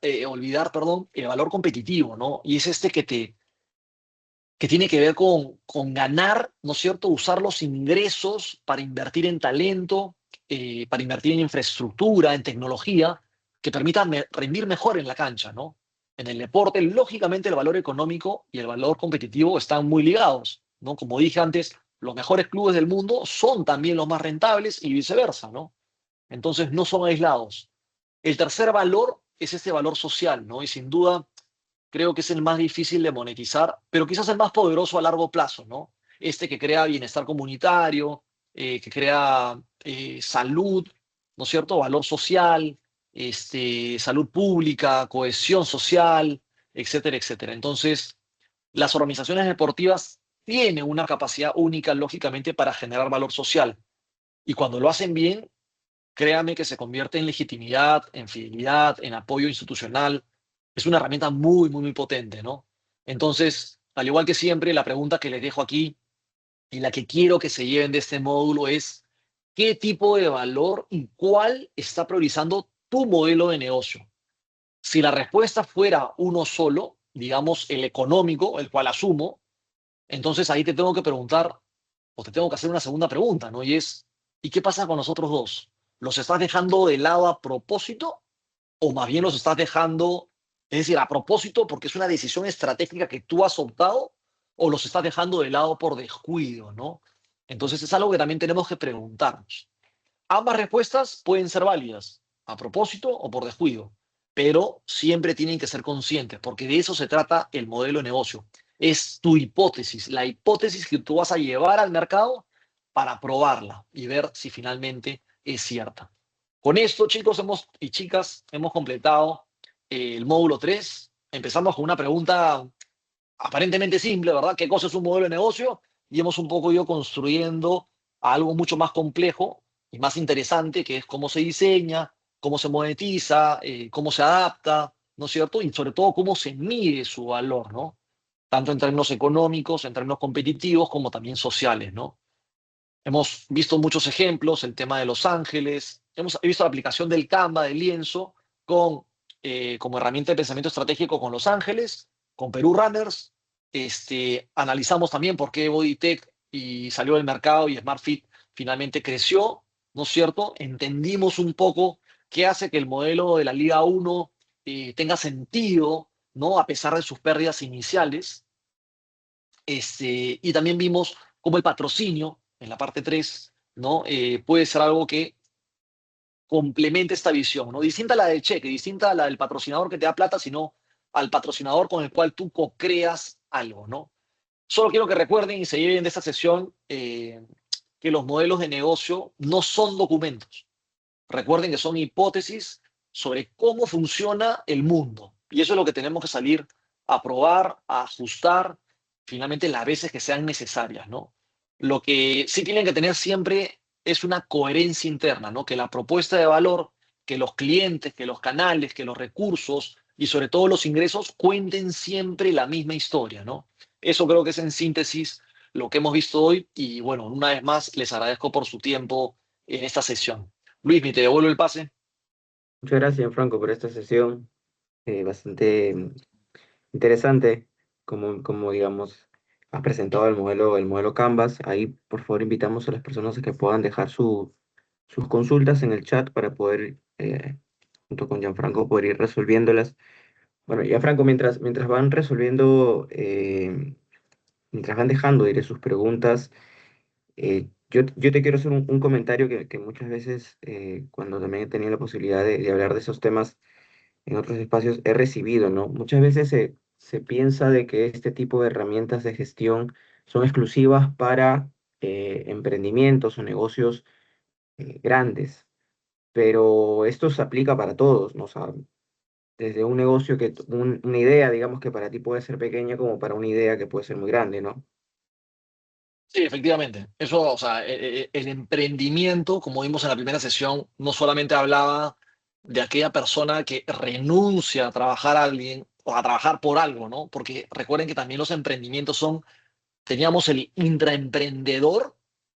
perdón, el valor competitivo, ¿no? Y es que tiene que ver con ganar, ¿no es cierto? Usar los ingresos para invertir en talento, para invertir en infraestructura, en tecnología, que permitan rendir mejor en la cancha, ¿no? En el deporte, lógicamente, el valor económico y el valor competitivo están muy ligados, ¿no? Como dije antes, los mejores clubes del mundo son también los más rentables y viceversa, ¿no? Entonces, no son aislados. El tercer valor es este valor social, ¿no? Y sin duda creo que es el más difícil de monetizar, pero quizás el más poderoso a largo plazo, ¿no? Este que crea bienestar comunitario, que crea salud, ¿no es cierto? Valor social, salud pública, cohesión social, etcétera, etcétera. Entonces, las organizaciones deportivas tienen una capacidad única, lógicamente, para generar valor social. Y cuando lo hacen bien, créame que se convierte en legitimidad, en fidelidad, en apoyo institucional. Es una herramienta muy, muy, muy potente, ¿no? Entonces, al igual que siempre, la pregunta que les dejo aquí y la que quiero que se lleven de este módulo es, ¿qué tipo de valor y cuál está priorizando tu modelo de negocio? Si la respuesta fuera uno solo, digamos el económico, el cual asumo, entonces ahí te tengo que preguntar, o te tengo que hacer una segunda pregunta, ¿no? Y es, ¿y qué pasa con los otros dos? ¿Los estás dejando de lado a propósito o más bien los estás dejando, es decir, a propósito porque es una decisión estratégica que tú has optado o los estás dejando de lado por descuido, ¿no? Entonces es algo que también tenemos que preguntarnos. Ambas respuestas pueden ser válidas, a propósito o por descuido, pero siempre tienen que ser conscientes, porque de eso se trata el modelo de negocio. Es tu hipótesis, la hipótesis que tú vas a llevar al mercado para probarla y ver si finalmente es cierta. Con esto, chicos y chicas, hemos completado el módulo 3. Empezamos con una pregunta aparentemente simple, ¿verdad? ¿Qué cosa es un modelo de negocio? Y hemos un poco ido construyendo algo mucho más complejo y más interesante, que es cómo se diseña, cómo se monetiza, cómo se adapta, ¿no es cierto? Y sobre todo cómo se mide su valor, ¿no? Tanto en términos económicos, en términos competitivos, como también sociales, ¿no? Hemos visto muchos ejemplos, el tema de Los Ángeles, hemos visto la aplicación del Canva, del lienzo, como herramienta de pensamiento estratégico con Los Ángeles, con Perú Runners. Analizamos también por qué Bodytech y salió del mercado y SmartFit finalmente creció, ¿no es cierto? Entendimos un poco qué hace que el modelo de la Liga 1 tenga sentido, ¿no? A pesar de sus pérdidas iniciales. Y también vimos cómo el patrocinio, en la parte 3, ¿no? Puede ser algo que complemente esta visión, ¿no? Distinta a la del cheque, distinta a la del patrocinador que te da plata, sino al patrocinador con el cual tú co-creas algo, ¿no? Solo quiero que recuerden y se lleven de esta sesión que los modelos de negocio no son documentos. Recuerden que son hipótesis sobre cómo funciona el mundo. Y eso es lo que tenemos que salir a probar, a ajustar, finalmente las veces que sean necesarias, ¿no? Lo que sí tienen que tener siempre es una coherencia interna, ¿no? Que la propuesta de valor, que los clientes, que los canales, que los recursos y sobre todo los ingresos cuenten siempre la misma historia, ¿no? Eso creo que es en síntesis lo que hemos visto hoy y bueno, una vez más les agradezco por su tiempo en esta sesión. Luis, te devuelvo el pase. Muchas gracias, Franco, por esta sesión bastante interesante, como digamos, has presentado el modelo Canvas. Ahí, por favor, invitamos a las personas a que puedan dejar sus consultas en el chat para poder, junto con Gianfranco, poder ir resolviéndolas. Bueno, Gianfranco, mientras van resolviendo, mientras van dejando, diré, sus preguntas, yo te quiero hacer un comentario que muchas veces, cuando también he tenido la posibilidad de hablar de esos temas en otros espacios, he recibido, ¿no? Muchas veces se piensa de que este tipo de herramientas de gestión son exclusivas para emprendimientos o negocios grandes, pero esto se aplica para todos, ¿no? O sea, desde un negocio una idea, digamos que para ti puede ser pequeña como para una idea que puede ser muy grande, ¿no? Sí, efectivamente. Eso, o sea, el emprendimiento, como vimos en la primera sesión, no solamente hablaba de aquella persona que renuncia a trabajar a alguien o a trabajar por algo, ¿no? Porque recuerden que también los emprendimientos teníamos el intraemprendedor,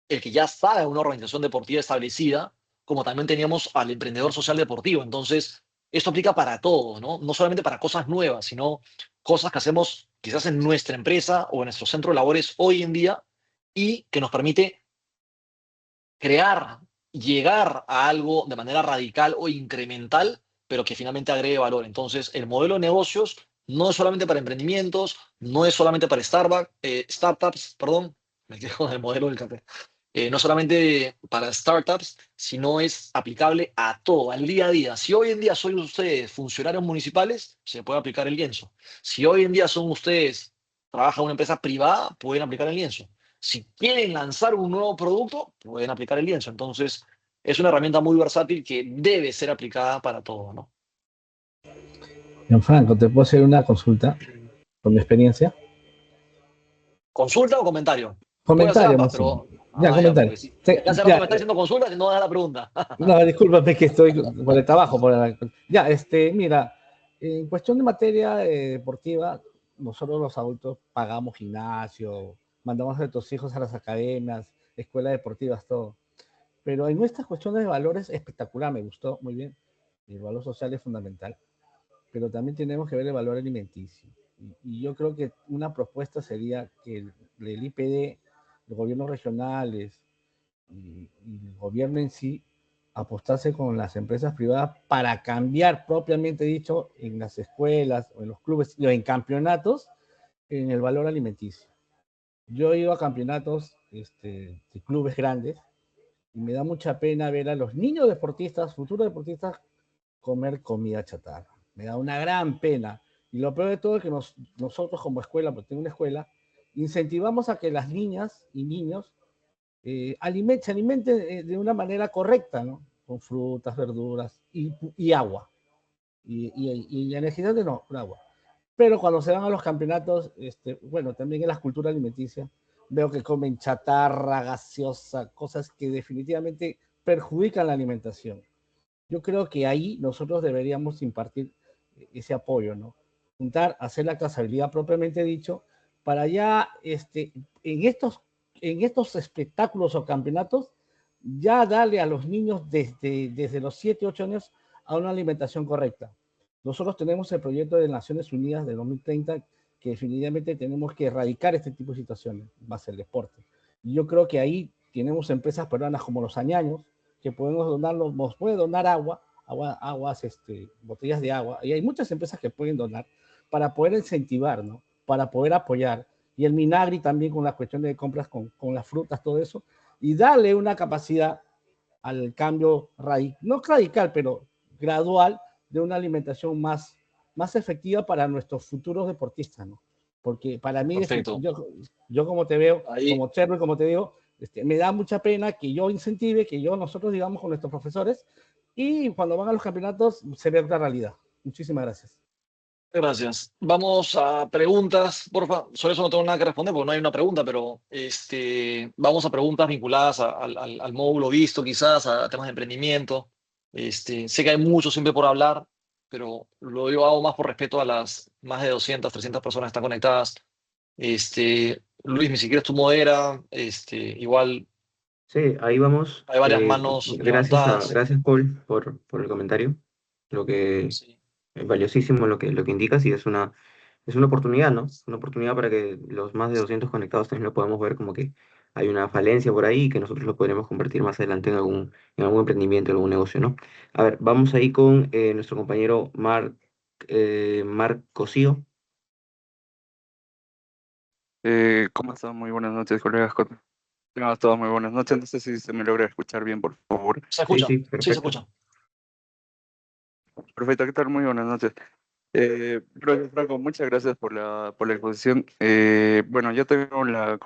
el que ya está en una organización deportiva establecida, como también teníamos al emprendedor social deportivo. Entonces, esto aplica para todo, ¿no? No solamente para cosas nuevas, sino cosas que hacemos quizás en nuestra empresa o en nuestro centro de labores hoy en día y que nos permite crear, llegar a algo de manera radical o incremental, pero que finalmente agregue valor. Entonces, el modelo de negocios no es solamente para emprendimientos, no es solamente para startups, perdón, me quedo con el modelo del café. No solamente para startups, sino es aplicable a todo, al día a día. Si hoy en día son ustedes funcionarios municipales, se puede aplicar el lienzo. Si hoy en día son ustedes, trabajan en una empresa privada, pueden aplicar el lienzo. Si quieren lanzar un nuevo producto, pueden aplicar el lienzo. Entonces, es una herramienta muy versátil que debe ser aplicada para todo, ¿no? Gianfranco, ¿te puedo hacer una consulta con mi experiencia? ¿Consulta o comentario? Puede hacer Comentario ambas, más o menos. pero. Ya, Ya, comentario. porque si ya hace rato Ya, me está haciendo consultas y no da la pregunta. no, discúlpame que estoy por el trabajo. Ya, mira, en cuestión de materia deportiva, nosotros los adultos pagamos gimnasio, mandamos a nuestros hijos a las academias, escuelas deportivas, todo. Pero en nuestras cuestiones de valores, espectacular, me gustó muy bien. El valor social es fundamental, pero también tenemos que ver el valor alimenticio. Y yo creo que una propuesta sería que el IPD, los gobiernos regionales y el gobierno en sí apostase con las empresas privadas para cambiar, propiamente dicho, en las escuelas o en los clubes o en campeonatos, en el valor alimenticio. Yo he ido a campeonatos de clubes grandes y me da mucha pena ver a los niños deportistas, futuros deportistas, comer comida chatarra. Me da una gran pena. Y lo peor de todo es que nosotros como escuela, porque tengo una escuela, incentivamos a que las niñas y niños se alimenten de una manera correcta, ¿no? Con frutas, verduras y agua. Y en el gigante no, con agua. Pero cuando se van a los campeonatos, bueno, también en la cultura alimenticia, veo que comen chatarra, gaseosa, cosas que definitivamente perjudican la alimentación. Yo creo que ahí nosotros deberíamos impartir ese apoyo, ¿no? Juntar, hacer la trazabilidad propiamente dicho, para ya en estos espectáculos o campeonatos, ya darle a los niños desde los 7, 8 años a una alimentación correcta. Nosotros tenemos el proyecto de Naciones Unidas de 2030 que definitivamente tenemos que erradicar este tipo de situaciones, base al deporte. Y yo creo que ahí tenemos empresas peruanas como los Añaños, que podemos donarnos, nos puede donar aguas, botellas de agua, y hay muchas empresas que pueden donar para poder incentivar, ¿no? Para poder apoyar. Y el Minagri también con la cuestión de compras con las frutas, todo eso, y darle una capacidad al cambio no radical, pero gradual de una alimentación más efectiva para nuestros futuros deportistas, ¿no? Porque para mí, Perfecto. yo como te veo, Ahí, como observo y como te digo, me da mucha pena que yo incentive, que nosotros digamos con nuestros profesores, y cuando van a los campeonatos se ve otra realidad. Muchísimas gracias. gracias. Vamos a preguntas, porfa. Sobre eso no tengo nada que responder porque no hay una pregunta, pero vamos a preguntas vinculadas al módulo visto, quizás, a temas de emprendimiento. Sé que hay mucho siempre por hablar, pero yo hago más por respeto a las más de 200, 300 personas que están conectadas. Luis, si quieres tú modera, igual Sí, ahí vamos. hay varias manos levantadas. Gracias, Paul, por el comentario. Lo que Sí, es valiosísimo lo que indicas y es una oportunidad, ¿no? Una oportunidad para que los más de 200 conectados también lo podamos ver como que hay una falencia por ahí y que nosotros lo podremos convertir más adelante en algún emprendimiento, en algún negocio, ¿no? A ver, vamos ahí con nuestro compañero Marc Cosío. ¿Cómo están? Muy buenas noches, colegas. Tengan todas muy buenas noches. No sé si se me logra escuchar bien, por favor. Se Sí, escucha, sí, sí se perfecto. escucha. Perfecto, ¿qué tal? Muy buenas noches. Franco, muchas gracias por la exposición. Bueno, yo tengo la